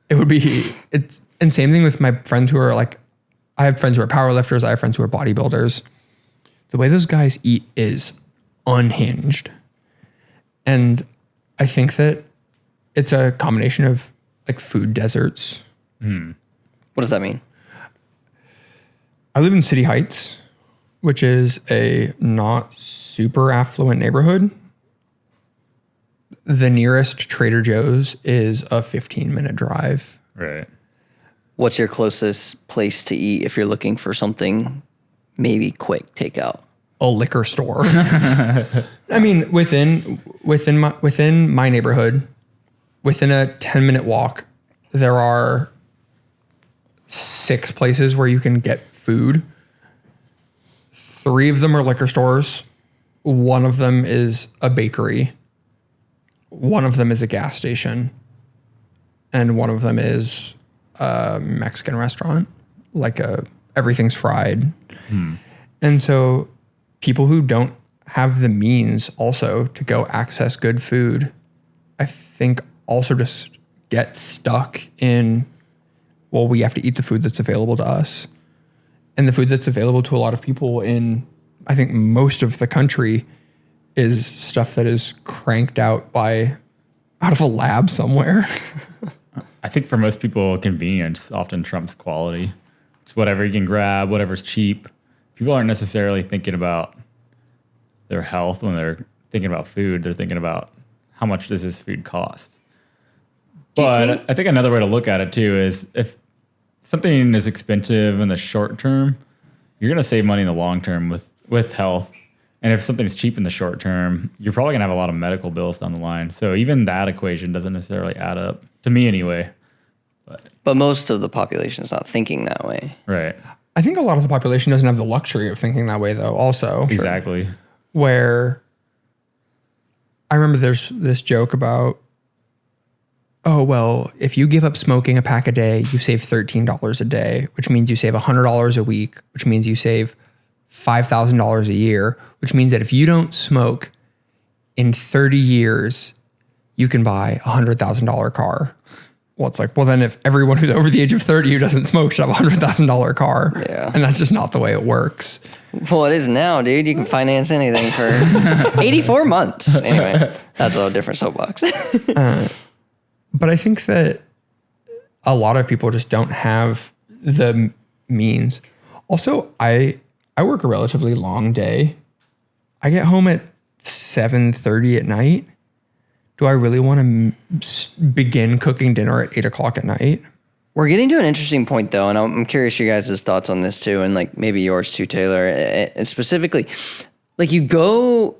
And same thing with my friends who are I have friends who are powerlifters. I have friends who are bodybuilders. The way those guys eat is unhinged. And I think that it's a combination of food deserts. What does that mean? I live in City Heights, which is a not super affluent neighborhood. The nearest Trader Joe's is a 15-minute drive. Right. What's your closest place to eat if you're looking for something maybe quick takeout? A liquor store. I mean, within my neighborhood, within a 10-minute walk, there are 6 places where you can get food. 3 of them are liquor stores. 1 of them is a bakery. 1 of them is a gas station. And 1 of them is a Mexican restaurant, everything's fried. And so people who don't have the means also to go access good food, I think also just get stuck in, well, we have to eat the food that's available to us. And the food that's available to a lot of people in, I think, most of the country is stuff that is cranked out of a lab somewhere. I think for most people, convenience often trumps quality. It's whatever you can grab, whatever's cheap. People aren't necessarily thinking about their health when they're thinking about food. They're thinking about how much does this food cost. But I think another way to look at it too is if something is expensive in the short term, you're going to save money in the long term with health. And if something's cheap in the short term, you're probably going to have a lot of medical bills down the line. So even that equation doesn't necessarily add up, to me anyway. But most of the population is not thinking that way. Right. I think a lot of the population doesn't have the luxury of thinking that way, though, also. Exactly. Where I remember there's this joke about, oh, well, if you give up smoking a pack a day, you save $13 a day, which means you save $100 a week, which means you save $5,000 a year, which means that if you don't smoke in 30 years, you can buy a $100,000 car. Well, it's like, well, then if everyone who's over the age of 30 who doesn't smoke should have a $100,000 car. Yeah. And that's just not the way it works. Well, it is now, dude. You can finance anything for 84 months. Anyway, that's a different soapbox. But I think that a lot of people just don't have the means. Also, I work a relatively long day. I get home at 7:30 at night. Do I really want to begin cooking dinner at 8 o'clock at night? We're getting to an interesting point, though, and I'm curious your guys' thoughts on this, too, and like maybe yours, too, Taylor. And specifically, like you go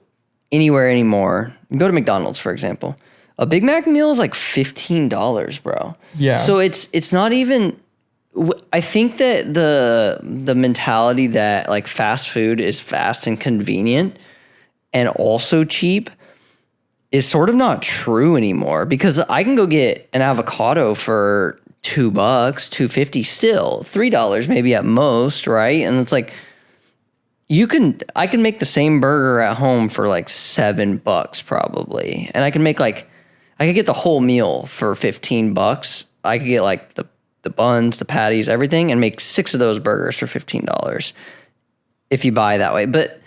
anywhere anymore, you go to McDonald's, for example. A Big Mac meal is like $15, bro. Yeah. So it's not even... I think that the mentality that like fast food is fast and convenient and also cheap is sort of not true anymore, because I can go get an avocado for $2, $2.50 still, $3 maybe at most, right? And it's like I can make the same burger at home for like $7 probably, and I could get the whole meal for $15. I could get like the buns, the patties, everything, and make 6 of those burgers for $15 if you buy that way. But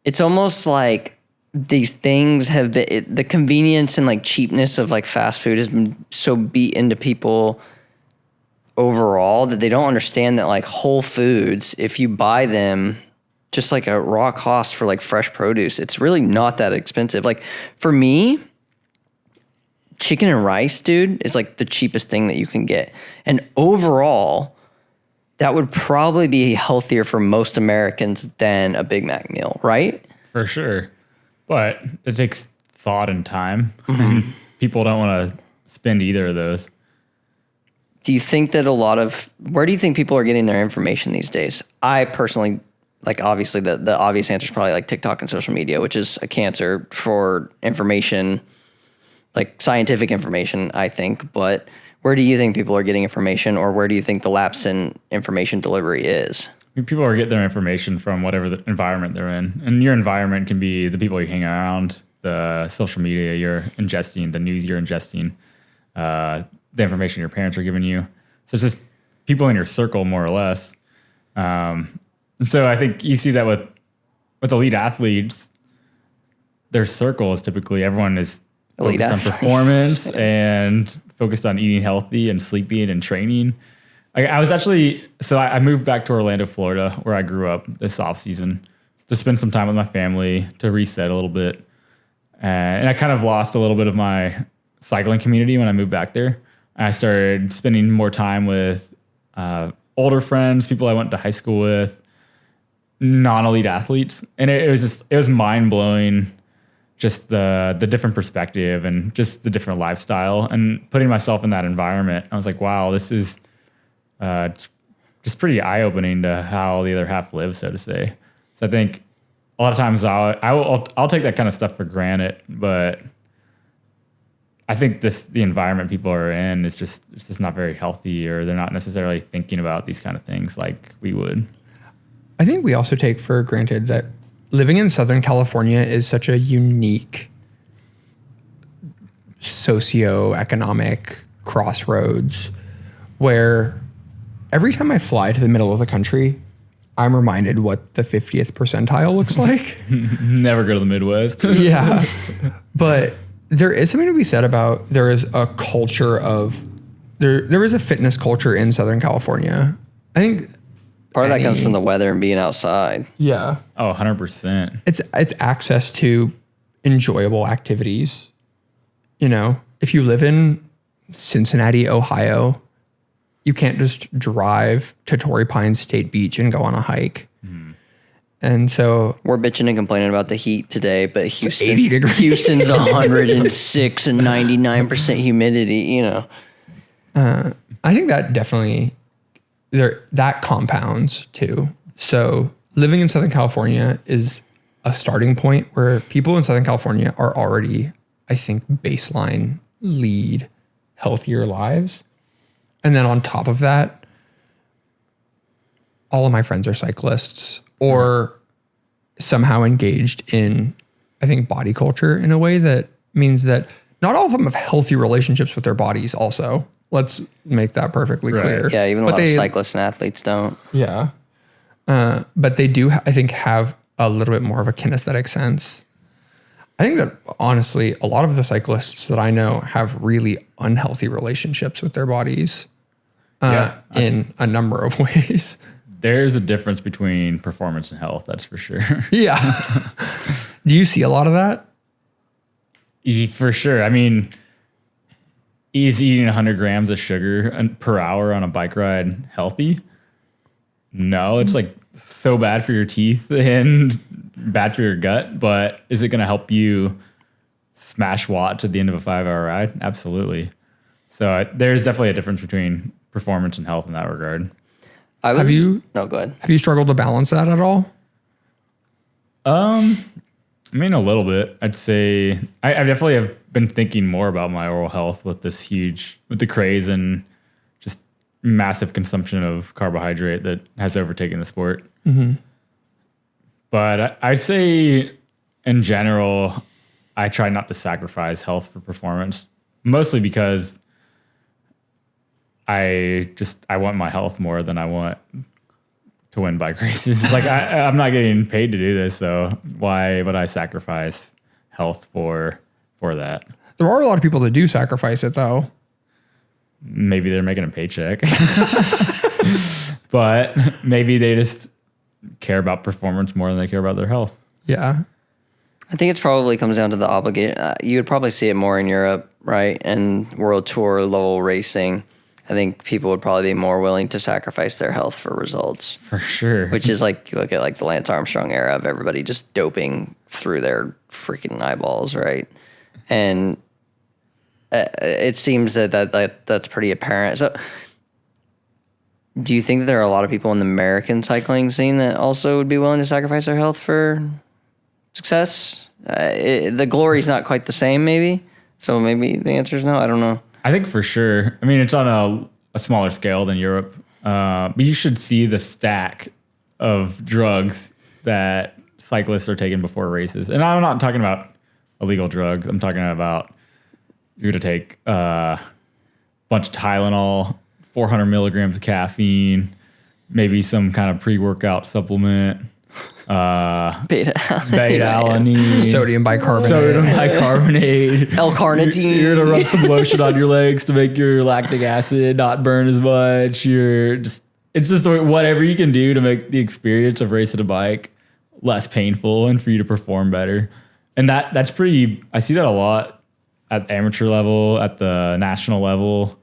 it's almost like these things have been, the convenience and like cheapness of like fast food has been so beat into people overall that they don't understand that like Whole Foods, if you buy them just like a raw cost for like fresh produce, it's really not that expensive. Like for me, chicken and rice, dude, is like the cheapest thing that you can get. And overall, that would probably be healthier for most Americans than a Big Mac meal, right? For sure. But it takes thought and time. Mm-hmm. People don't want to spend either of those. Do you think that where do you think people are getting their information these days? I personally, like obviously the obvious answer is probably like TikTok and social media, which is a cancer for information, like scientific information, I think. But where do you think people are getting information, or where do you think the lapse in information delivery is? I mean, people are getting their information from whatever the environment they're in. And your environment can be the people you hang around, the social media you're ingesting, the news you're ingesting, the information your parents are giving you. So it's just people in your circle, more or less. So I think you see that with elite athletes, their circle is typically everyone is focused on performance and focused on eating healthy and sleeping and training. I moved back to Orlando, Florida, where I grew up this off season to spend some time with my family, to reset a little bit. And I kind of lost a little bit of my cycling community when I moved back there. And I started spending more time with older friends, people I went to high school with, non-elite athletes. And it was mind-blowing, just the different perspective and just the different lifestyle. And putting myself in that environment, I was like, wow, this is just pretty eye-opening to how the other half lives, so to say. So I think a lot of times I'll take that kind of stuff for granted, but I think the environment people are in is it's just not very healthy, or they're not necessarily thinking about these kind of things like we would. I think we also take for granted that living in Southern California is such a unique socioeconomic crossroads where every time I fly to the middle of the country, I'm reminded what the 50th percentile looks like. Never go to the Midwest. Yeah. But there is something to be said about there is a culture of there is a fitness culture in Southern California. I think part of that comes from the weather and being outside. Yeah. Oh, 100%. It's access to enjoyable activities. You know, if you live in Cincinnati, Ohio, you can't just drive to Torrey Pines State Beach and go on a hike. And so We're bitching and complaining about the heat today, but 80 degrees. Houston's 106 and 99% humidity, you know. I think that definitely that compounds too. So living in Southern California is a starting point where people in Southern California are already, I think, baseline lead healthier lives. And then on top of that, all of my friends are cyclists or somehow engaged in, I think, body culture in a way that means that not all of them have healthy relationships with their bodies also. Let's make that perfectly clear. Yeah, even a lot of cyclists and athletes don't. Yeah. But they do, I think, have a little bit more of a kinesthetic sense. I think that, honestly, a lot of the cyclists that I know have really unhealthy relationships with their bodies in a number of ways. There's a difference between performance and health, that's for sure. Yeah. Do you see a lot of that? For sure. I mean, is eating 100 grams of sugar per hour on a bike ride healthy? No, it's like so bad for your teeth and bad for your gut, but is it going to help you smash watts at the end of a 5-hour ride? Absolutely. So there's definitely a difference between performance and health in that regard. Have you? No, go ahead. Have you struggled to balance that at all? I mean, a little bit. I'd say I definitely have been thinking more about my oral health with the craze and just massive consumption of carbohydrate that has overtaken the sport. Mm-hmm. But I'd say in general, I try not to sacrifice health for performance, mostly because I want my health more than I want to win bike races. Like I'm not getting paid to do this, so why would I sacrifice health for that? There are a lot of people that do sacrifice it, though. Maybe they're making a paycheck, but maybe they just care about performance more than they care about their health. Yeah. I think it's probably comes down to the obligation. You would probably see it more in Europe, right? And world tour level racing. I think people would probably be more willing to sacrifice their health for results. For sure. Which is like, you look at like the Lance Armstrong era of everybody just doping through their freaking eyeballs, right? And it seems that's pretty apparent. So do you think that there are a lot of people in the American cycling scene that also would be willing to sacrifice their health for success? The glory's not quite the same, maybe. So maybe the answer is no. I don't know. I think for sure. I mean, it's on a smaller scale than Europe, but you should see the stack of drugs that cyclists are taking before races. And I'm not talking about illegal drugs. I'm talking about you're going to take a bunch of Tylenol, 400 milligrams of caffeine, maybe some kind of pre-workout supplement, beta-alanine, Sodium bicarbonate, L-carnitine. You're gonna rub some lotion on your legs to make your lactic acid not burn as much. It's just whatever you can do to make the experience of racing a bike less painful and for you to perform better. And that's pretty. I see that a lot at the amateur level, at the national level.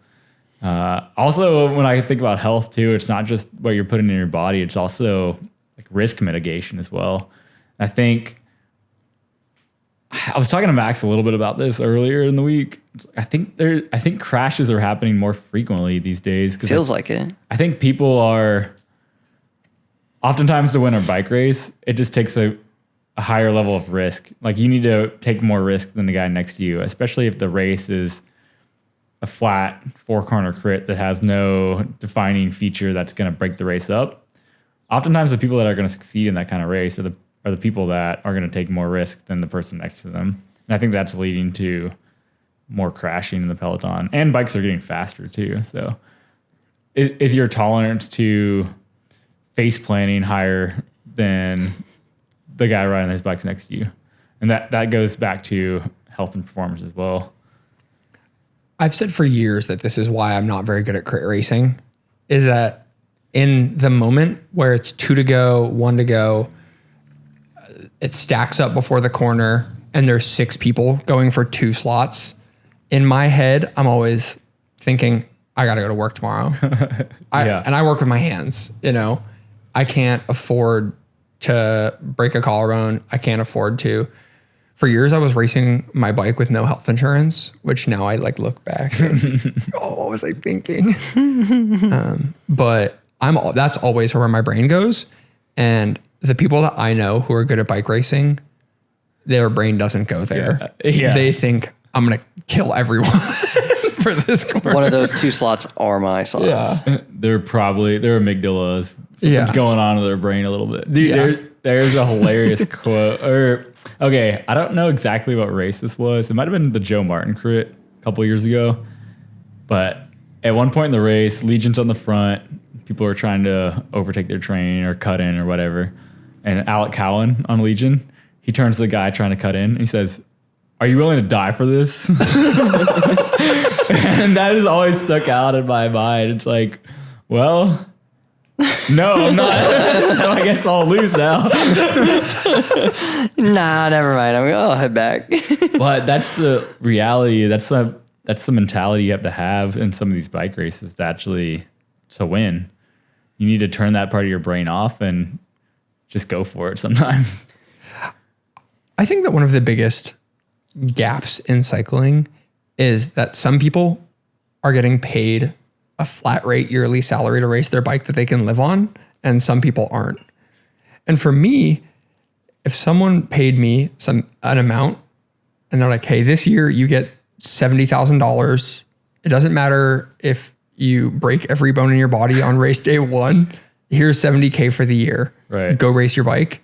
Also, when I think about health too, it's not just what you're putting in your body; it's also risk mitigation as well. I think I was talking to Max a little bit about this earlier in the week. I think crashes are happening more frequently these days. Feels like it. I think people are oftentimes to win a bike race, it just takes a higher level of risk. Like you need to take more risk than the guy next to you, especially if the race is a flat 4-corner crit that has no defining feature that's going to break the race up. Oftentimes, the people that are going to succeed in that kind of race are the people that are going to take more risk than the person next to them. And I think that's leading to more crashing in the peloton. And bikes are getting faster too. So is your tolerance to face planning higher than the guy riding his bikes next to you? And that goes back to health and performance as well. I've said for years that this is why I'm not very good at crit racing, is that in the moment where it's 2 to go, 1 to go, it stacks up before the corner and there's 6 people going for 2 slots. In my head, I'm always thinking, I got to go to work tomorrow. Yeah. And I work with my hands, you know, I can't afford to break a collarbone. I can't afford to. For years, I was racing my bike with no health insurance, which now I like look back. And, oh, what was I thinking? But that's always where my brain goes. And the people that I know who are good at bike racing, their brain doesn't go there. Yeah. They think I'm going to kill everyone for this course. One of those 2 slots are my slots. Yeah. They're amygdalas. Yeah. Something's going on in their brain a little bit. Dude, Yeah. there's a hilarious quote. Okay, I don't know exactly what race this was. It might have been the Joe Martin crit a couple years ago. But at one point in the race, Legion's on the front. People are trying to overtake their train or cut in or whatever. And Alec Cowan on Legion, he turns to the guy trying to cut in and he says, "Are you willing to die for this?" And that has always stuck out in my mind. It's like, well, no, I'm not. So I guess I'll lose now. Nah, never mind. I'll head back. But that's the reality. That's the mentality you have to have in some of these bike races to win. You need to turn that part of your brain off and just go for it sometimes. I think that one of the biggest gaps in cycling is that some people are getting paid a flat rate yearly salary to race their bike that they can live on, and some people aren't. And for me, if someone paid me an amount and they're like, "Hey, this year you get $70,000. It doesn't matter if you break every bone in your body on race day 1. Here's $70K for the year. Right. Go race your bike."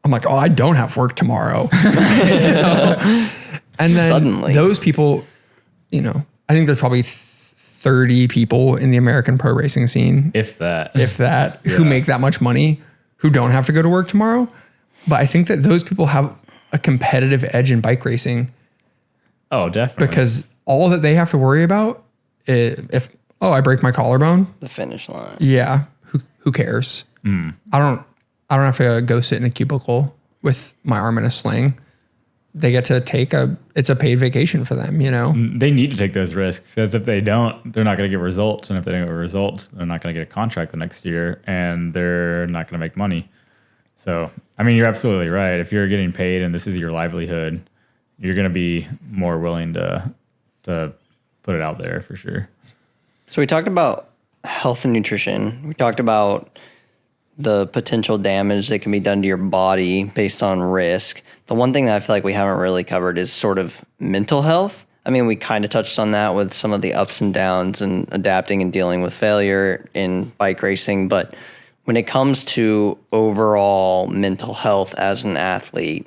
I'm like, "Oh, I don't have work tomorrow." You know? And then Suddenly. those people, you know, I think there's probably 30 people in the American pro racing scene, If that. who make that much money, who don't have to go to work tomorrow. But I think that those people have a competitive edge in bike racing Oh, definitely. because all that they have to worry about is if I break my collarbone, The finish line. yeah, who cares? I don't have to go sit in a cubicle with my arm in a sling. They get to it's a paid vacation for them, you know? They need to take those risks because if they don't, they're not going to get results. And if they don't get results, they're not going to get a contract the next year and they're not going to make money. So, I mean, you're absolutely right. If you're getting paid and this is your livelihood, you're going to be more willing to put it out there for sure. So we talked about health and nutrition. We talked about the potential damage that can be done to your body based on risk. The one thing that I feel like we haven't really covered is sort of mental health. I mean, we kind of touched on that with some of the ups and downs and adapting and dealing with failure in bike racing. But when it comes to overall mental health as an athlete,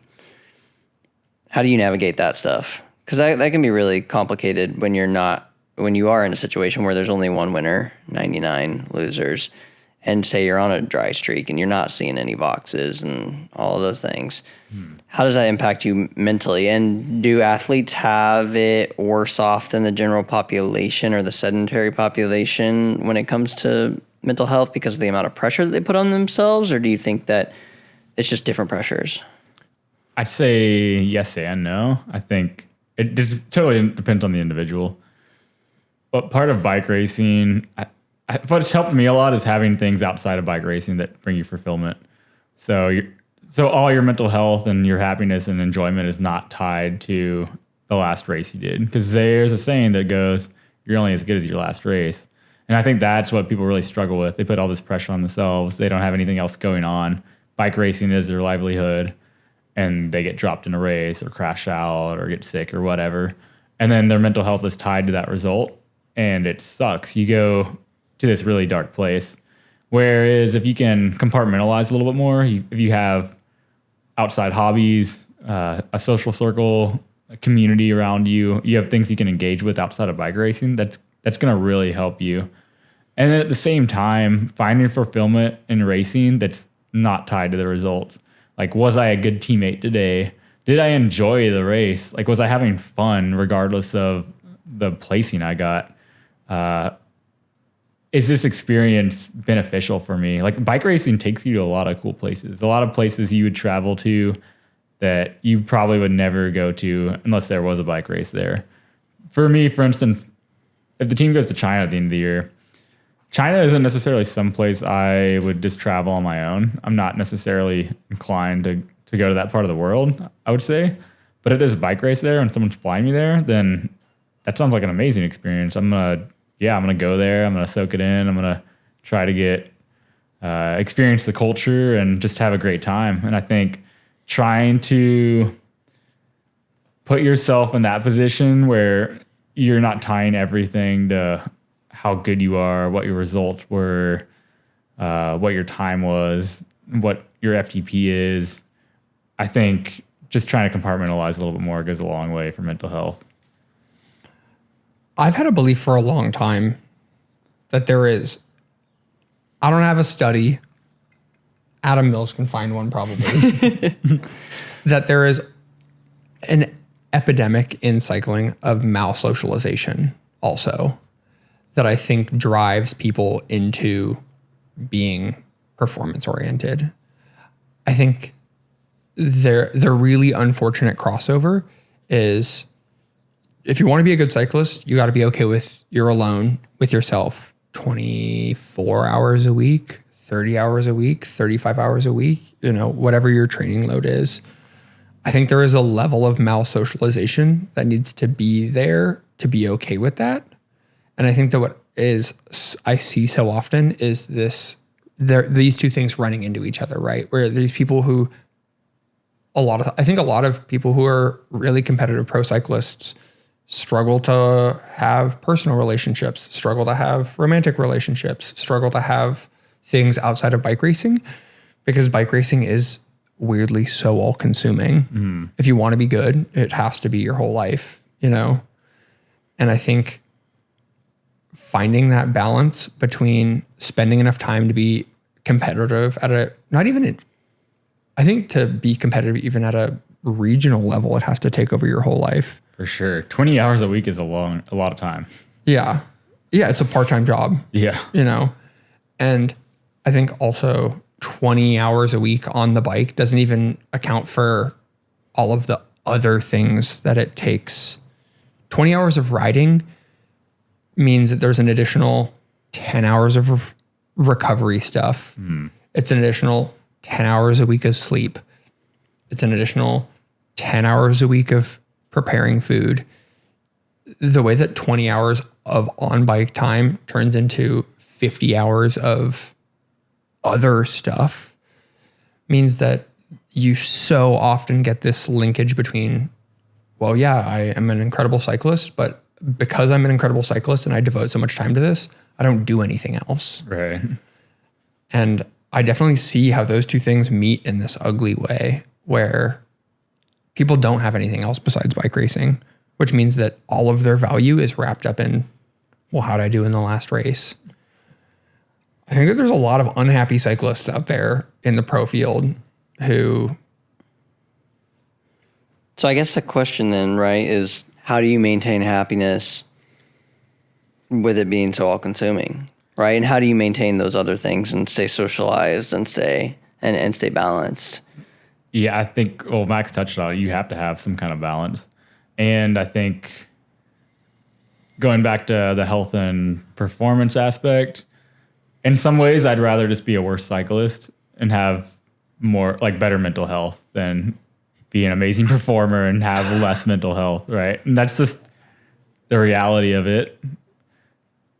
how do you navigate that stuff? Because that can be really complicated when you are in a situation where there's only one winner, 99 losers, and say you're on a dry streak and you're not seeing any boxes and all of those things. How does that impact you mentally? And do athletes have it worse off than the general population or the sedentary population when it comes to mental health because of the amount of pressure that they put on themselves? Or do you think that it's just different pressures? I'd say yes and no. I think it just totally depends on the individual. But part of bike racing, what's helped me a lot is having things outside of bike racing that bring you fulfillment. So all your mental health and your happiness and enjoyment is not tied to the last race you did. Because there's a saying that goes, you're only as good as your last race. And I think that's what people really struggle with. They put all this pressure on themselves. They don't have anything else going on. Bike racing is their livelihood. And they get dropped in a race or crash out or get sick or whatever. And then their mental health is tied to that result. And it sucks. You go to this really dark place. Whereas if you can compartmentalize a little bit more, if you have outside hobbies, a social circle, a community around you, you have things you can engage with outside of bike racing, that's going to really help you. And then at the same time, finding fulfillment in racing that's not tied to the results. Like, was I a good teammate today? Did I enjoy the race? Like, was I having fun regardless of the placing I got? Is this experience beneficial for me? Like, bike racing takes you to a lot of cool places, a lot of places you would travel to that you probably would never go to unless there was a bike race there. For me, for instance, if the team goes to China at the end of the year, China isn't necessarily someplace I would just travel on my own. I'm not necessarily inclined to go to that part of the world, I would say. But if there's a bike race there and someone's flying me there, then that sounds like an amazing experience. I'm gonna go there. I'm gonna soak it in. I'm gonna try to get experience the culture and just have a great time. And I think trying to put yourself in that position where you're not tying everything to how good you are, what your results were, what your time was, what your FTP is. I think just trying to compartmentalize a little bit more goes a long way for mental health. I've had a belief for a long time that I don't have a study. Adam Mills can find one probably. That there is an epidemic in cycling of malsocialization also, that I think drives people into being performance oriented. I think the really unfortunate crossover is, if you want to be a good cyclist, you got to be okay with you're alone with yourself 24 hours a week, 30 hours a week, 35 hours a week, whatever your training load is. I think there is a level of malsocialization that needs to be there to be okay with that. And I think that what I see so often is these two things running into each other, right? Where there's people who, I think a lot of people who are really competitive pro cyclists struggle to have personal relationships, struggle to have romantic relationships, struggle to have things outside of bike racing, because bike racing is weirdly so all consuming. Mm-hmm. If you want to be good, it has to be your whole life, And I think finding that balance between spending enough time to be competitive I think to be competitive even at a regional level, it has to take over your whole life. For sure. 20 hours a week is a lot of time. Yeah. Yeah, it's a part-time job. Yeah. And I think also 20 hours a week on the bike doesn't even account for all of the other things that it takes. 20 hours of riding means that there's an additional 10 hours of recovery stuff. Mm. It's an additional 10 hours a week of sleep. It's an additional 10 hours a week of preparing food. The way that 20 hours of on-bike time turns into 50 hours of other stuff means that you so often get this linkage between, well, yeah, I am an incredible cyclist, but because I'm an incredible cyclist and I devote so much time to this, I don't do anything else. Right. And I definitely see how those two things meet in this ugly way where people don't have anything else besides bike racing, which means that all of their value is wrapped up in, well, how'd I do in the last race? I think that there's a lot of unhappy cyclists out there in the pro field who... So I guess the question then, right, is how do you maintain happiness with it being so all-consuming, right? And how do you maintain those other things and stay socialized and stay balanced? Yeah, I think, Max touched on it. You have to have some kind of balance. And I think going back to the health and performance aspect, in some ways, I'd rather just be a worse cyclist and have better mental health than be an amazing performer and have less mental health, right? And that's just the reality of it.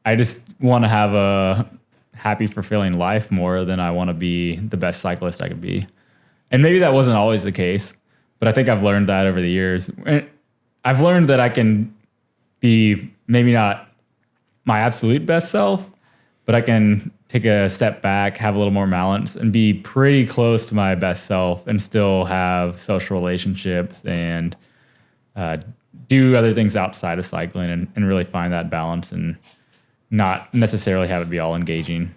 I just want to have a happy, fulfilling life more than I want to be the best cyclist I could be. And maybe that wasn't always the case, but I think I've learned that over the years. And I've learned that I can be maybe not my absolute best self, but I can take a step back, have a little more balance, and be pretty close to my best self and still have social relationships and do other things outside of cycling and really find that balance and not necessarily have it be all engaging.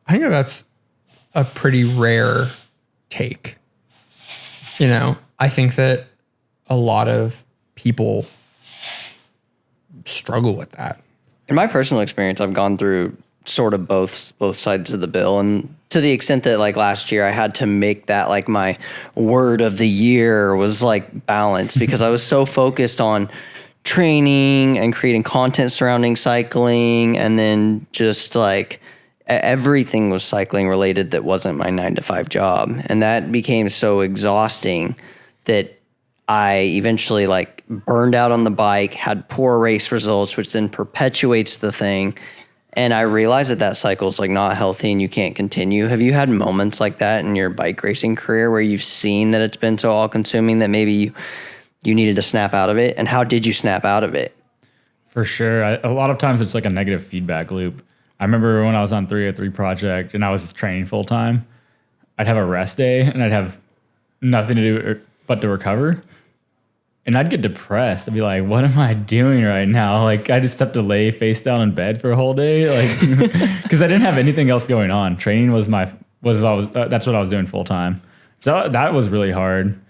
I think that's a pretty rare take. I think that a lot of people struggle with that. In my personal experience, I've gone through sort of both sides of the bill, and to the extent that last year I had to make that my word of the year was balance, because I was so focused on training and creating content surrounding cycling, and then just like everything was cycling related that wasn't my 9 to 5 job. And that became so exhausting that I eventually like burned out on the bike, had poor race results, which then perpetuates the thing. And I realized that cycle is like not healthy and you can't continue. Have you had moments like that in your bike racing career where you've seen that it's been so all consuming that maybe you needed to snap out of it? And how did you snap out of it? For sure. A lot of times it's like a negative feedback loop. I remember when I was on 303 project and I was just training full time, I'd have a rest day and I'd have nothing to do but to recover. And I'd get depressed. I'd be like, what am I doing right now? Like, I just have to lay face down in bed for a whole day. Like, because I didn't have anything else going on. Training was that's what I was doing full time. So that was really hard.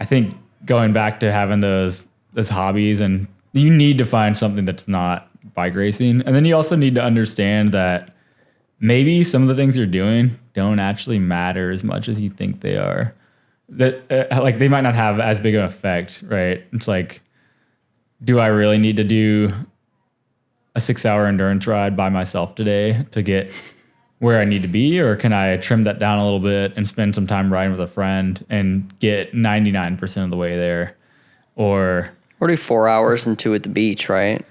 I think going back to having those hobbies, and you need to find something that's not bike racing. And then you also need to understand that maybe some of the things you're doing don't actually matter as much as you think they are. That like they might not have as big an effect, right? It's like, do I really need to do a 6-hour endurance ride by myself today to get where I need to be? Or can I trim that down a little bit and spend some time riding with a friend and get 99% of the way there? Or do 4 hours and 2 at the beach, right?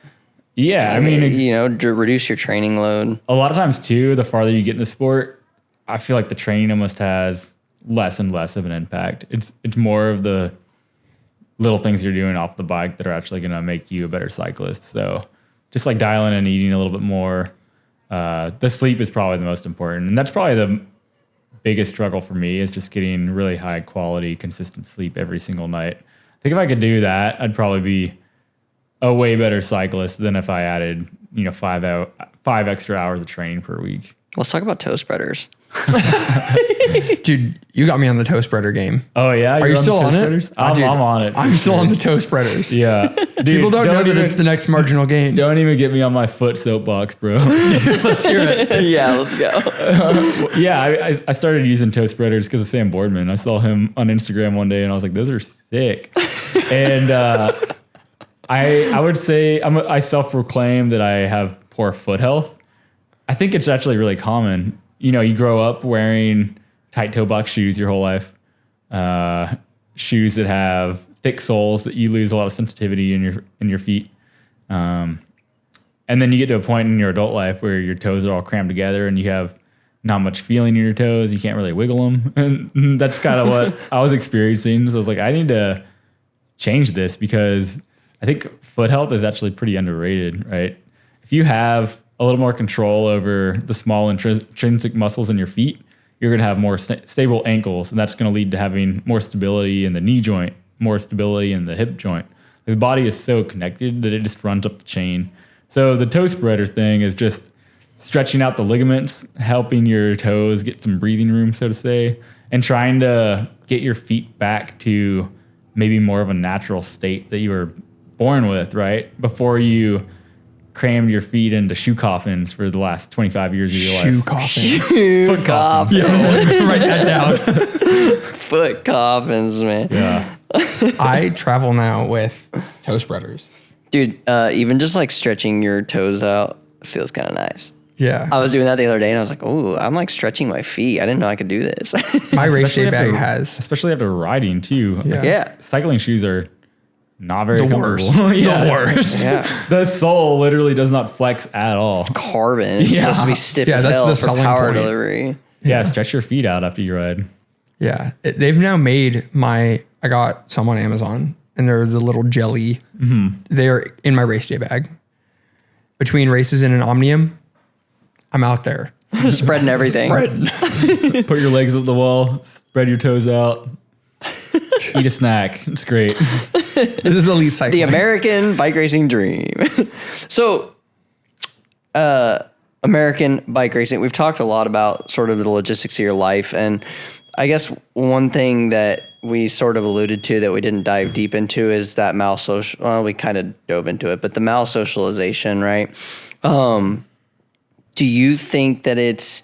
Yeah, I mean, reduce your training load. A lot of times too, the farther you get in the sport, I feel like the training almost has less and less of an impact. It's more of the little things you're doing off the bike that are actually going to make you a better cyclist. So just like dialing and eating a little bit more. The sleep is probably the most important. And that's probably the biggest struggle for me, is just getting really high quality, consistent sleep every single night. I think if I could do that, I'd probably be a way better cyclist than if I added, 5 extra hours of training per week. Let's talk about toe spreaders. Dude, you got me on the toe spreader game. Oh yeah, are you still on it? I'm on it. I'm still on the toe spreaders. Yeah, dude, people don't know that it's the next marginal gain. Don't even get me on my foot soapbox, bro. Let's hear it. Yeah, let's go. I started using toe spreaders because of Sam Boardman. I saw him on Instagram one day and I was like, those are sick. And I would say I self-proclaim that I have poor foot health. I think it's actually really common. You grow up wearing tight toe box shoes your whole life, shoes that have thick soles that you lose a lot of sensitivity in your feet. And then you get to a point in your adult life where your toes are all crammed together and you have not much feeling in your toes. You can't really wiggle them. And that's kind of what I was experiencing. So I was like, I need to change this, because I think foot health is actually pretty underrated, right? If you have a little more control over the small intrinsic muscles in your feet, you're going to have more stable ankles, and that's going to lead to having more stability in the knee joint, more stability in the hip joint. The body is so connected that it just runs up the chain. So the toe spreader thing is just stretching out the ligaments, helping your toes get some breathing room, so to say, and trying to get your feet back to maybe more of a natural state that you were born with, right? Before you crammed your feet into shoe coffins for the last 25 years of your life. Foot coffins. Yeah, write that down. Foot coffins, man. Yeah. I travel now with toe spreaders. Dude, even just like stretching your toes out feels kind of nice. Yeah. I was doing that the other day and I was like, oh, I'm like stretching my feet. I didn't know I could do this. My race day bag has. Especially after riding too. Yeah. Yeah. Cycling shoes are not very The comfortable. worst. Yeah. The worst. Yeah. The sole literally does not flex at all. Carbon. It's supposed to be stiff as that's hell the for selling power point. delivery. Yeah, stretch your feet out after you ride. Yeah. They've now made I got some on Amazon, and they're the little jelly. Mm-hmm. They're in my race day bag. Between races and an Omnium, I'm out there. Spreading everything. Put your legs up the wall, spread your toes out, eat a snack. It's great. This is elite cycling. The American bike racing dream. So, American bike racing, we've talked a lot about sort of the logistics of your life. And I guess one thing that we sort of alluded to that we didn't dive deep into is that mal-social. Well, we kind of dove into it, but the mal-socialization, right? Do you think that it's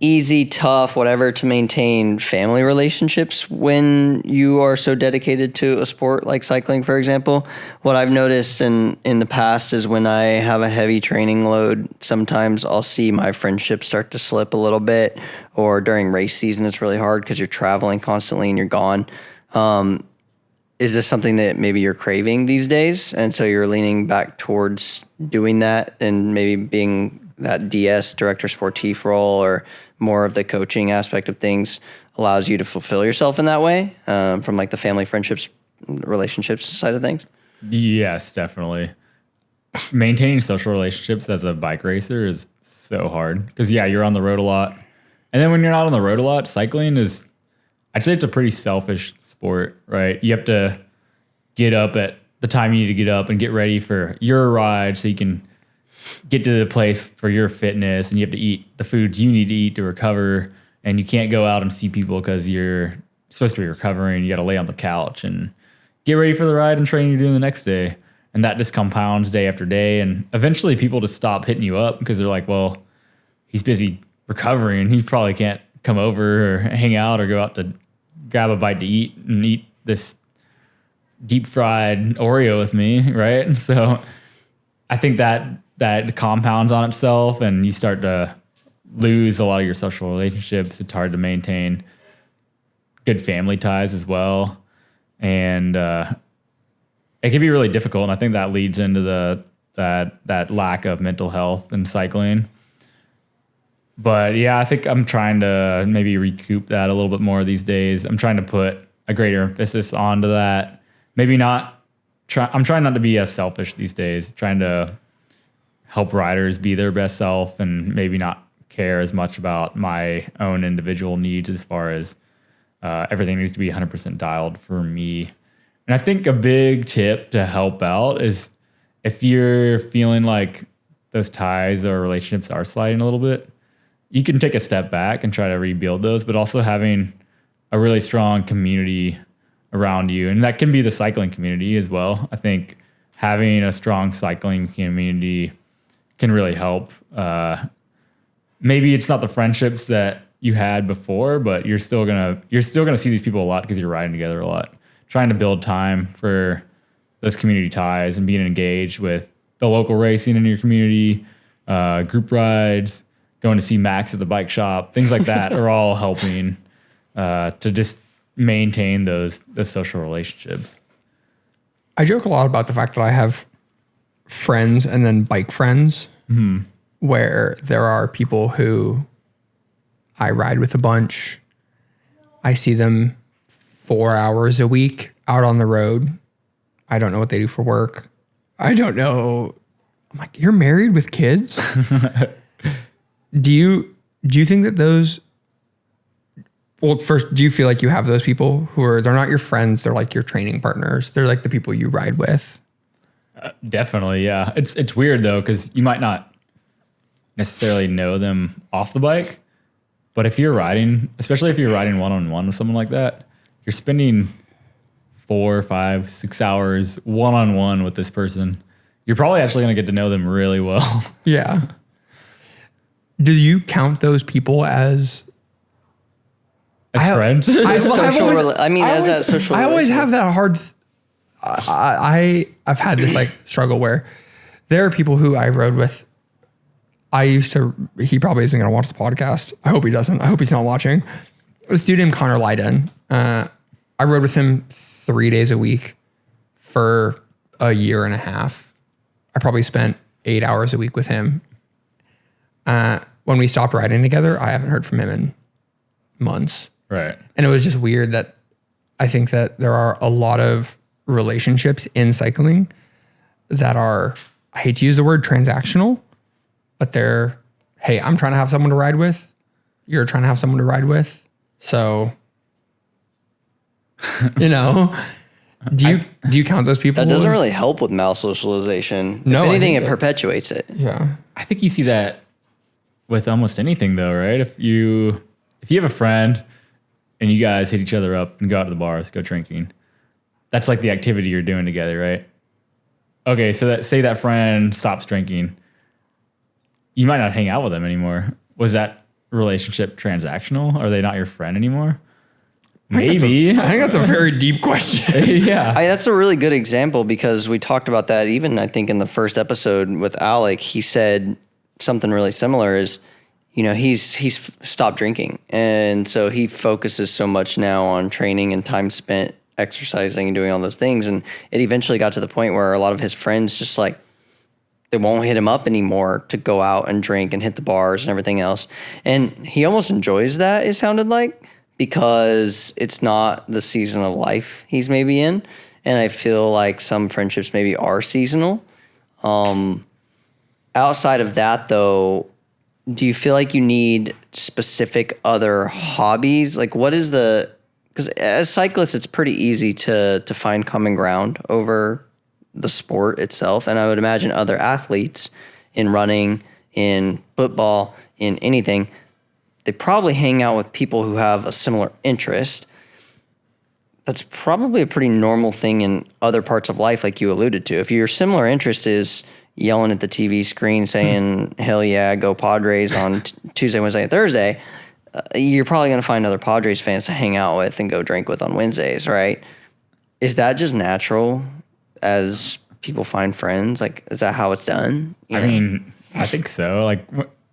easy, tough, whatever, to maintain family relationships when you are so dedicated to a sport like cycling, for example? What I've noticed in the past is when I have a heavy training load, sometimes I'll see my friendships start to slip a little bit, or during race season, it's really hard because you're traveling constantly and you're gone. Is this something that maybe you're craving these days? And so you're leaning back towards doing that and maybe being that DS, director sportif role, or more of the coaching aspect of things allows you to fulfill yourself in that way, from like the family friendships, relationships side of things? Yes, definitely. Maintaining social relationships as a bike racer is so hard because, yeah, you're on the road a lot. And then when you're not on the road a lot, cycling is, I'd say it's a pretty selfish sport, right? You have to get up at the time you need to get up and get ready for your ride so you can get to the place for your fitness, and you have to eat the foods you need to eat to recover, and you can't go out and see people because you're supposed to be recovering. You got to lay on the couch and get ready for the ride and train you're doing the next day. And that just compounds day after day. And eventually people just stop hitting you up because they're like, well, he's busy recovering. He probably can't come over or hang out or go out to grab a bite to eat and eat this deep fried Oreo with me, right? So I think that compounds on itself, and you start to lose a lot of your social relationships. It's hard to maintain good family ties as well, and it can be really difficult. And I think that leads into that lack of mental health in cycling. But yeah, I think I'm trying to maybe recoup that a little bit more these days. I'm trying to put a greater emphasis onto that. I'm trying not to be as selfish these days, trying to help riders be their best self and maybe not care as much about my own individual needs as far as everything needs to be 100% dialed for me. And I think a big tip to help out is if you're feeling like those ties or relationships are sliding a little bit, you can take a step back and try to rebuild those, but also having a really strong community around you. And that can be the cycling community as well. I think having a strong cycling community can really help. Maybe it's not the friendships that you had before, but you're still gonna see these people a lot because you're riding together a lot. Trying to build time for those community ties and being engaged with the local racing in your community, group rides, going to see Max at the bike shop, things like that are all helping to just maintain those social relationships. I joke a lot about the fact that I have friends and then bike friends, where there are people who I ride with a bunch. I see them 4 hours a week out on the road. I don't know what they do for work. I don't know. I'm like, you're married with kids? Do you think that those, well, first, do you feel like you have those people they're not your friends, they're like your training partners, they're like the people you ride with? Definitely, yeah. It's weird though, because you might not necessarily know them off the bike, but if you're riding, especially if you're riding one-on-one with someone like that, you're spending 4, 5, 6 hours one-on-one with this person. You're probably actually going to get to know them really well. Yeah. Do you count those people as friends? As that social I always relationship. have that hard. I've had this like struggle where there are people who I rode with. He probably isn't going to watch the podcast. I hope he doesn't. I hope he's not watching. This dude named Connor Lydon. I rode with him 3 days a week for a year and a half. I probably spent 8 hours a week with him. When we stopped riding together, I haven't heard from him in months. Right. And it was just weird that I think that there are a lot of relationships in cycling that are, I hate to use the word transactional, but they're, hey, I'm trying to have someone to ride with. You're trying to have someone to ride with. So, do you count those people? That doesn't really help with malsocialization. No, if anything, I it think perpetuates it. Yeah. I think you see that with almost anything though, right? If you have a friend and you guys hit each other up and go out to the bars, go drinking, that's like the activity you're doing together, right? Okay, so say that friend stops drinking. You might not hang out with them anymore. Was that relationship transactional? Are they not your friend anymore? Maybe. I think that's a very deep question. Yeah. That's a really good example because we talked about that even I think in the first episode with Alec. He said something really similar is, he's stopped drinking. And so he focuses so much now on training and time spent exercising and doing all those things. And it eventually got to the point where a lot of his friends just like, they won't hit him up anymore to go out and drink and hit the bars and everything else. And he almost enjoys that, it sounded like, because it's not the season of life he's maybe in. And I feel like some friendships maybe are seasonal. Outside of that, though, do you feel like you need specific other hobbies? Like because as cyclists, it's pretty easy to find common ground over the sport itself. And I would imagine other athletes in running, in football, in anything, they probably hang out with people who have a similar interest. That's probably a pretty normal thing in other parts of life, like you alluded to. If your similar interest is yelling at the TV screen saying, hell yeah, go Padres on Tuesday, Wednesday, and Thursday, you're probably going to find other Padres fans to hang out with and go drink with on Wednesdays, right? Is that just natural as people find friends? Like, is that how it's done? I mean, I think so. Like,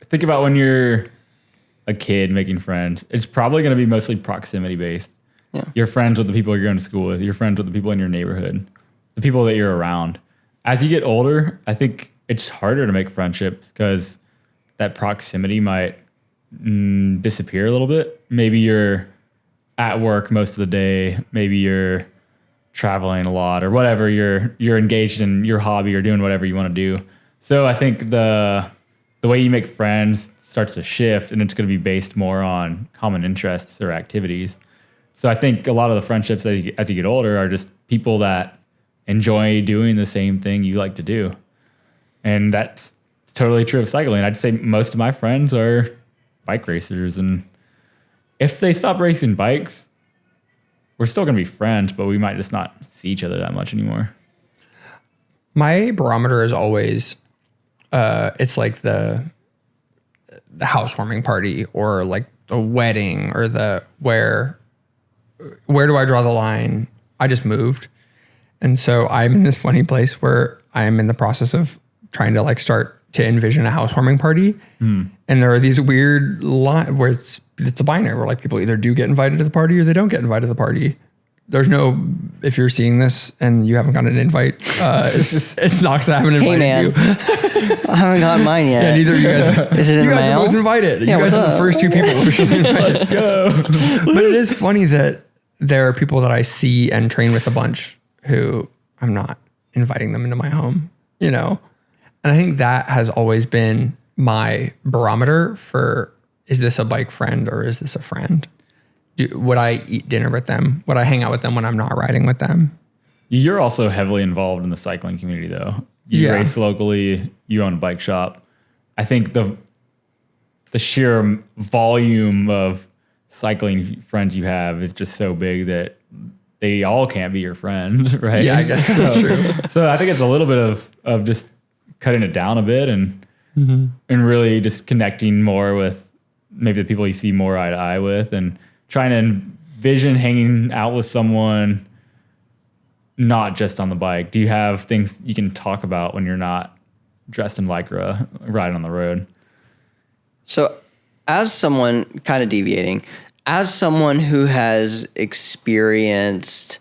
think about when you're a kid making friends. It's probably going to be mostly proximity based. Yeah. You're friends with the people you're going to school with. You're friends with the people in your neighborhood, the people that you're around. As you get older, I think it's harder to make friendships because that proximity might disappear a little bit. Maybe you're at work most of the day. Maybe you're traveling a lot or whatever. You're engaged in your hobby or doing whatever you want to do. So I think the way you make friends starts to shift, and it's going to be based more on common interests or activities. So I think a lot of the friendships as you get older are just people that enjoy doing the same thing you like to do. And that's totally true of cycling. I'd say most of my friends are bike racers. And if they stop racing bikes, we're still going to be friends, but we might just not see each other that much anymore. My barometer is always, it's like the housewarming party or like the wedding or where do I draw the line? I just moved. And so I'm in this funny place where I am in the process of trying to like start to envision a housewarming party. And there are these weird lines where it's a binary where like people either do get invited to the party or they don't get invited to the party. There's no, if you're seeing this and you haven't gotten an invite, it's not because I haven't invited you. I haven't gotten mine yet. Yeah, neither of you guys. Is it in you the guys mail? are both invited. Yeah, you guys what's are the up? first two people officially invited. Let's go. But it is funny that there are people that I see and train with a bunch who I'm not inviting them into my home, And I think that has always been my barometer for, is this a bike friend or is this a friend? Would I eat dinner with them? Would I hang out with them when I'm not riding with them? You're also heavily involved in the cycling community, though. You race locally. You own a bike shop. I think the sheer volume of cycling friends you have is just so big that they all can't be your friend, right? Yeah, I guess that's true. So I think it's a little bit of just cutting it down a bit and really just connecting more with maybe the people you see more eye to eye with and trying to envision hanging out with someone not just on the bike. Do you have things you can talk about when you're not dressed in Lycra riding on the road? So as someone, kind of deviating, as someone who has experienced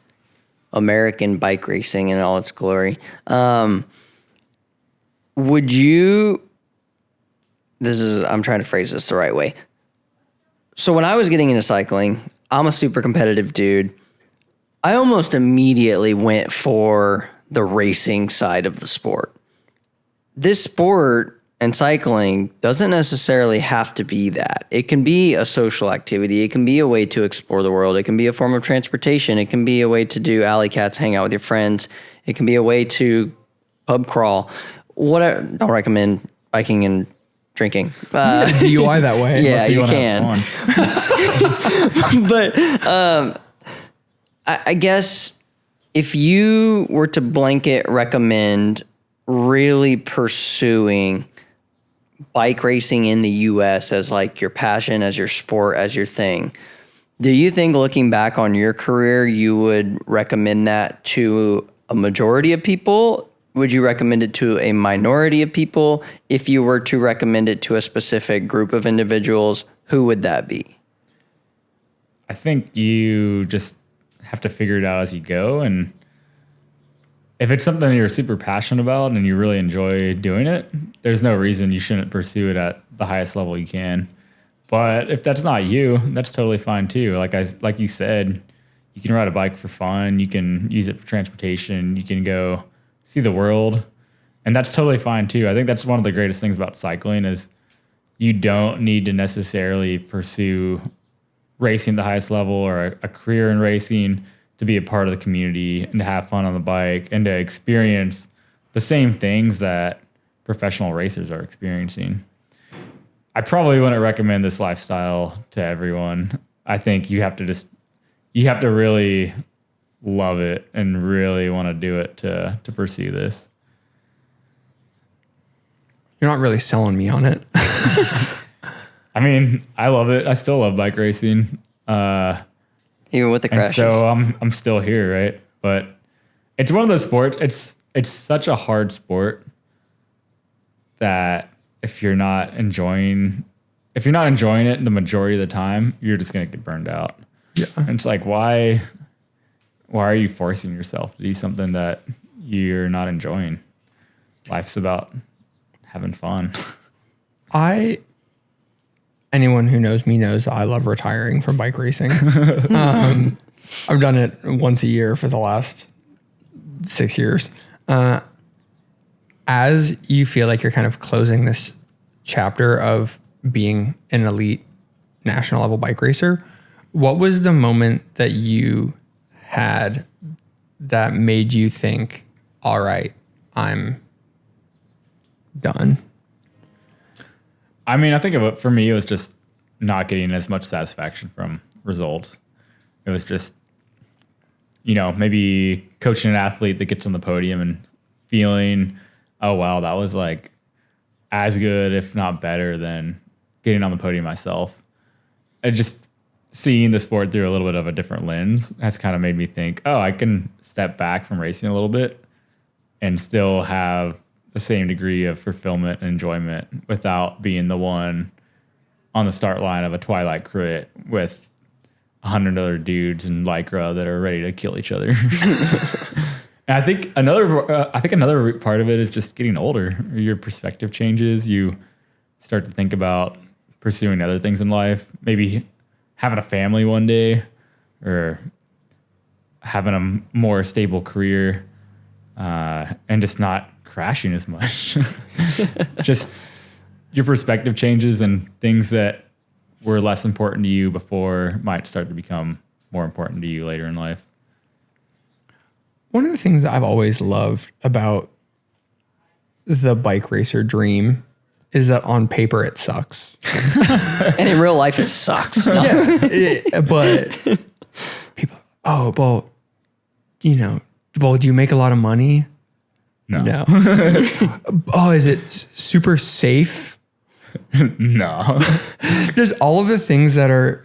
American bike racing in all its glory, would you, I'm trying to phrase this the right way. So when I was getting into cycling, I'm a super competitive dude. I almost immediately went for the racing side of the sport. This sport and cycling doesn't necessarily have to be that. It can be a social activity. It can be a way to explore the world. It can be a form of transportation. It can be a way to do alley cats, hang out with your friends. It can be a way to pub crawl. Whatever. Don't recommend biking and drinking. DUI that way. Yeah, you wanna can. have fun. But I guess if you were to blanket recommend really pursuing bike racing in the US as like your passion, as your sport, as your thing. Do you think looking back on your career, you would recommend that to a majority of people? Would you recommend it to a minority of people? If you were to recommend it to a specific group of individuals, who would that be? I think you just have to figure it out as you go. And if it's something you're super passionate about and you really enjoy doing it, there's no reason you shouldn't pursue it at the highest level you can. But if that's not you, that's totally fine too. Like you said, you can ride a bike for fun. You can use it for transportation. You can go see the world. And that's totally fine too. I think that's one of the greatest things about cycling is you don't need to necessarily pursue racing at the highest level or a career in racing to be a part of the community and to have fun on the bike and to experience the same things that professional racers are experiencing. I probably wouldn't recommend this lifestyle to everyone. I think you have to really love it and really want to do it to pursue this. You're not really selling me on it. I mean, I love it. I still love bike racing. Even with the crashes. So I'm still here, right? But it's one of those sports. It's such a hard sport that if you're not enjoying it the majority of the time, you're just gonna get burned out. Yeah. And it's like, why are you forcing yourself to do something that you're not enjoying? Life's about having fun. Anyone who knows me knows I love retiring from bike racing. I've done it once a year for the last 6 years. As you feel like you're kind of closing this chapter of being an elite national level bike racer, what was the moment that you had that made you think, all right, I'm done? I mean, I think for me, it was just not getting as much satisfaction from results. It was just, maybe coaching an athlete that gets on the podium and feeling, oh, wow, that was like as good, if not better than getting on the podium myself. And just seeing the sport through a little bit of a different lens has kind of made me think, oh, I can step back from racing a little bit and still have the same degree of fulfillment and enjoyment without being the one on the start line of a Twilight crit with 100 other dudes in Lycra that are ready to kill each other. And I think another part of it is just getting older. Your perspective changes. You start to think about pursuing other things in life, maybe having a family one day or having a more stable career, and just not crashing as much. Just your perspective changes and things that were less important to you before might start to become more important to you later in life. One of the things that I've always loved about the bike racer dream is that on paper it sucks. And in real life it sucks. But people, do you make a lot of money? No. Oh, is it super safe? No. Just all of the things that are,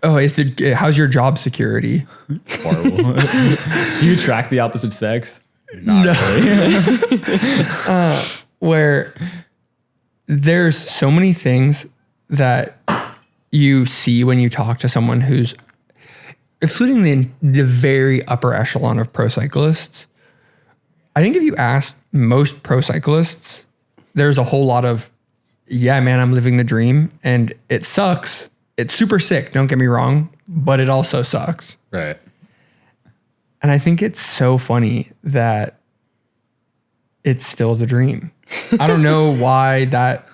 how's your job security? Horrible. Do you track the opposite sex? Not really. Where there's so many things that you see when you talk to someone who's, excluding the very upper echelon of pro cyclists, I think if you asked most pro cyclists, there's a whole lot of, yeah, man, I'm living the dream and it sucks. It's super sick, don't get me wrong, but it also sucks. Right. And I think it's so funny that it's still the dream. I don't know why that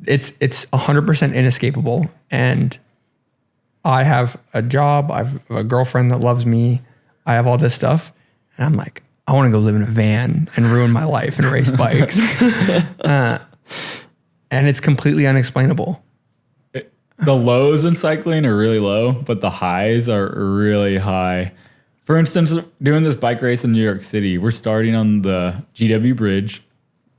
it's 100% inescapable. And I have a job, I have a girlfriend that loves me, I have all this stuff. And I'm like, I want to go live in a van and ruin my life and race bikes. And it's completely unexplainable. The lows in cycling are really low, but the highs are really high. For instance, doing this bike race in New York City, we're starting on the GW Bridge,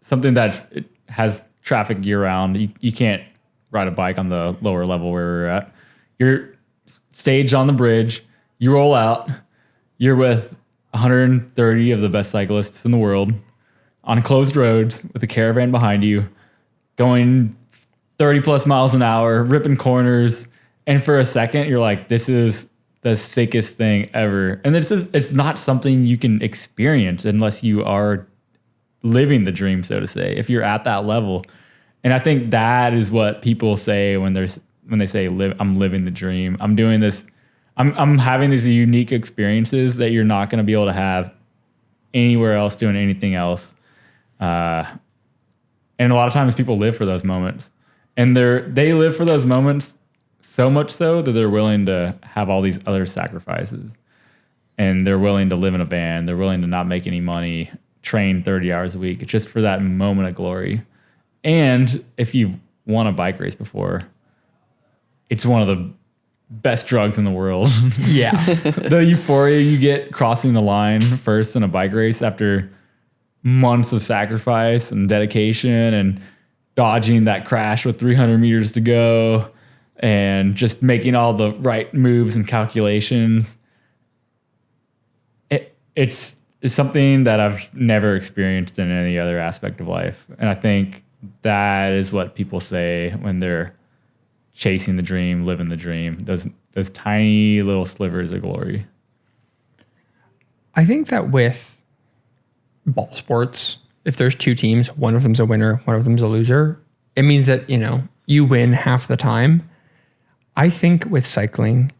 something that it has traffic year round. You can't ride a bike on the lower level where we're at. You're staged on the bridge. You roll out. You're with 130 of the best cyclists in the world on closed roads with a caravan behind you, going 30 plus miles an hour, ripping corners. And for a second, you're like, this is the sickest thing ever. And it's not something you can experience unless you are living the dream, so to say, if you're at that level. And I think that is what people say when they say, I'm living the dream. I'm doing this. I'm having these unique experiences that you're not going to be able to have anywhere else doing anything else. And a lot of times people live for those moments. And they live for those moments so much so that they're willing to have all these other sacrifices. And they're willing to live in a van. They're willing to not make any money, train 30 hours a week just for that moment of glory. And if you've won a bike race before, it's one of the best drugs in the world. Yeah. The euphoria you get crossing the line first in a bike race after months of sacrifice and dedication and dodging that crash with 300 meters to go and just making all the right moves and calculations. It's something that I've never experienced in any other aspect of life. And I think that is what people say when they're chasing the dream, living the dream, those tiny little slivers of glory. I think that with ball sports, if there's two teams, one of them's a winner, one of them's a loser, it means that, you win half the time. I think with cycling,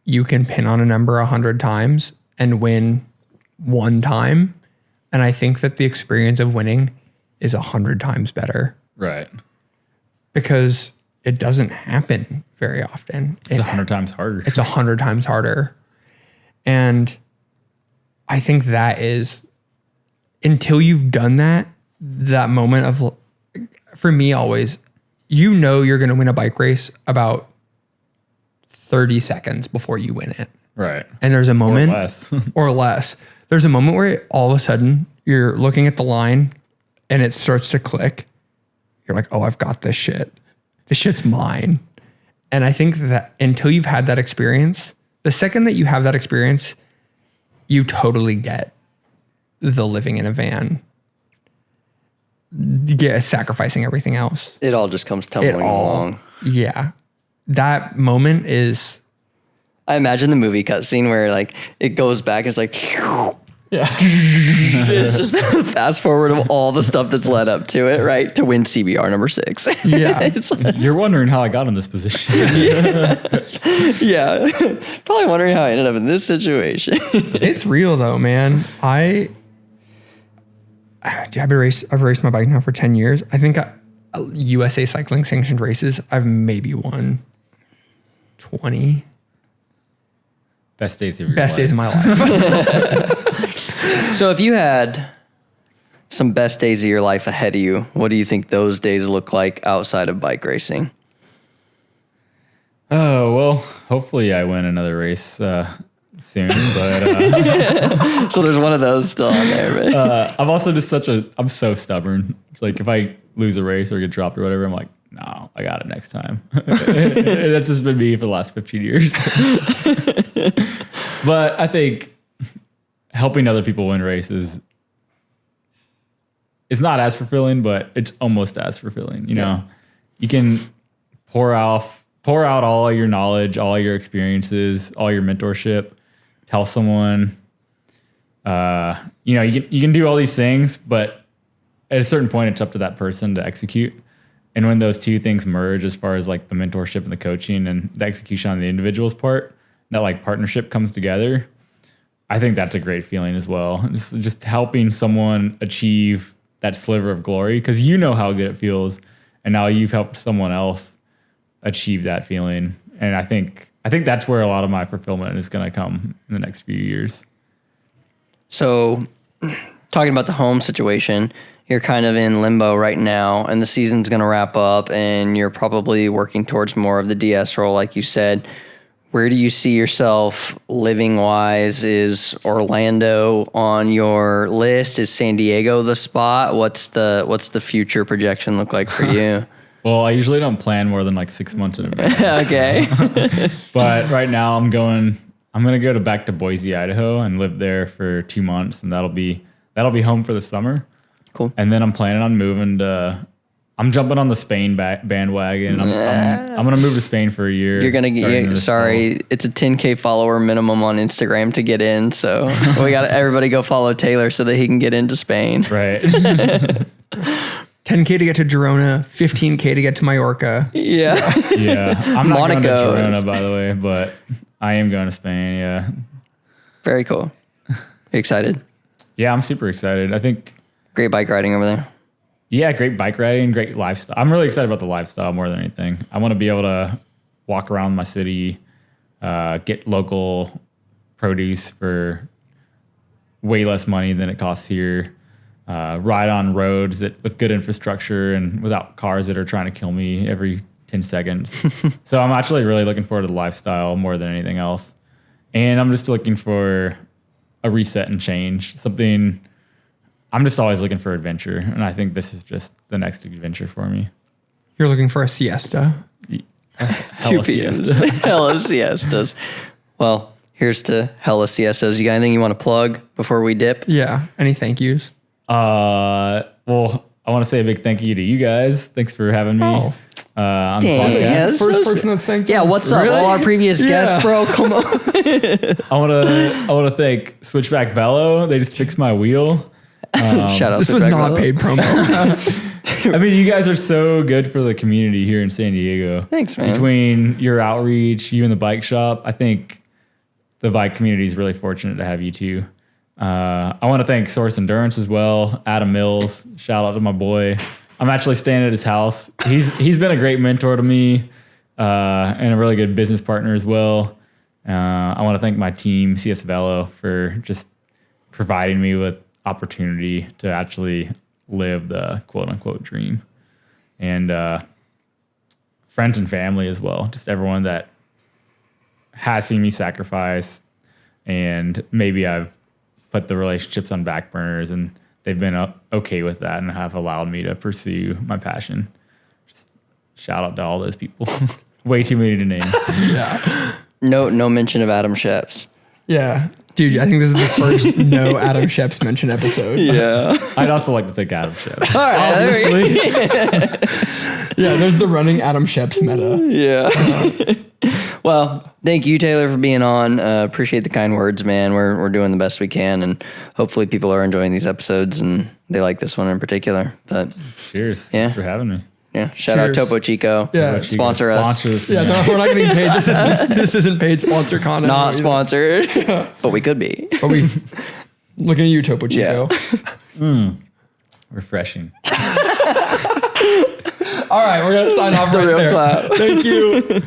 you can pin on a number 100 times and win one time. And I think that the experience of winning is 100 times better. Right. Because it doesn't happen very often. It's 100 times harder. It's 100 times harder. And I think that is, until you've done that moment of, for me always, you're going to win a bike race about 30 seconds before you win it. Right. And there's a moment, or or less. There's a moment where all of a sudden you're looking at the line and it starts to click. You're like, oh, I've got this shit. This shit's mine. And I think that until you've had that experience, the second that you have that experience, you totally get the living in a van, sacrificing everything else. It all just comes tumbling along. Yeah. That moment is... I imagine the movie cutscene where like it goes back and it's like... Yeah. It's just a fast forward of all the stuff that's led up to it, right? To win CBR number 6. Yeah. It's like, You're wondering how I got in this position. yeah. Probably wondering how I ended up in this situation. It's real though, man. I've raced my bike now for 10 years. I think USA Cycling sanctioned races, I've maybe won 20. Best days of your Best life. days of my life. So if you had some best days of your life ahead of you, what do you think those days look like outside of bike racing? Oh, well, hopefully I win another race soon. But So there's one of those still on there. But I'm also just I'm so stubborn. It's like if I lose a race or get dropped or whatever, I'm like, no, I got it next time. That's just been me for the last 15 years. But I think helping other people win races is not as fulfilling, but it's almost as fulfilling. You know, you can pour out all your knowledge, all your experiences, all your mentorship, tell someone, you can do all these things, but at a certain point, it's up to that person to execute. And when those two things merge, as far as like the mentorship and the coaching and the execution on the individual's part, that like partnership comes together, I think that's a great feeling as well. Just helping someone achieve that sliver of glory, because you know how good it feels, and now you've helped someone else achieve that feeling. And I think that's where a lot of my fulfillment is going to come in the next few years. So talking about the home situation, you're kind of in limbo right now, and the season's going to wrap up, and you're probably working towards more of the DS role, like you said. Where do you see yourself living wise? Is Orlando on your list? Is San Diego the spot? What's the future projection look like for you? Well, I usually don't plan more than like 6 months in advance. Okay. But right now I'm going to go back to Boise, Idaho and live there for 2 months, and that'll be home for the summer. Cool. And then I'm planning on moving to I'm jumping on the Spain bandwagon. I'm going to move to Spain for a year. You're going to get, sorry, it's a 10K follower minimum on Instagram to get in. So we got everybody go follow Taylor so that he can get into Spain. Right. 10K to get to Girona, 15K to get to Mallorca. Yeah. Yeah. I'm not Monaco. going to Girona, by the way, but I am going to Spain. Yeah. Very cool. You excited? Yeah, I'm super excited. I think. Great bike riding over there. Yeah, great bike riding, great lifestyle. I'm really excited about the lifestyle more than anything. I want to be able to walk around my city, get local produce for way less money than it costs here, ride on roads with good infrastructure and without cars that are trying to kill me every 10 seconds. So I'm actually really looking forward to the lifestyle more than anything else. And I'm just looking for a reset and change, something. I'm just always looking for adventure, and I think this is just the next adventure for me. You're looking for a siesta. Two PMs. Hella siestas. Well, here's to hella siestas. You got anything you want to plug before we dip? Yeah. Any thank yous? Well, I want to say a big thank you to you guys. Thanks for having me on the Dang, podcast. yeah, First person that's thanked. Yeah, what's up? Really? All our previous guests, bro. Come on. I want to thank Switchback Velo. They just fixed my wheel. Shout out. This was not a paid promo. I mean, you guys are so good for the community here in San Diego. Thanks, man. Between your outreach, you and the bike shop, I think the bike community is really fortunate to have you two. I want to thank Source Endurance as well. Adam Mills, shout out to my boy. I'm actually staying at his house. He's been a great mentor to me and a really good business partner as well. I want to thank my team, CS Velo, for just providing me with opportunity to actually live the quote unquote dream, and friends and family as well. Just everyone that has seen me sacrifice, and maybe I've put the relationships on back burners and they've been okay with that and have allowed me to pursue my passion. Just shout out to all those people. Way too many to name. Yeah. No mention of Adam Sheps. Yeah. Dude, I think this is the first no Adam Sheps mention episode. Yeah. I'd also like to thank Adam Sheps. All right. Obviously. Yeah, there's the running Adam Sheps meta. Yeah. Well, thank you, Taylor, for being on. Appreciate the kind words, man. We're doing the best we can, and hopefully people are enjoying these episodes and they like this one in particular. But Cheers. Yeah. Thanks for having me. yeah, shout out Cheers. Topo Chico. Yeah. Sponsor us. Sponsor us. Yeah, no, we're not getting paid. This isn't paid sponsor content. Not either. sponsored, but we could be. But we looking at you, Topo Chico. Yeah. Refreshing. All right, we're gonna sign off The right real there. clap. Thank you.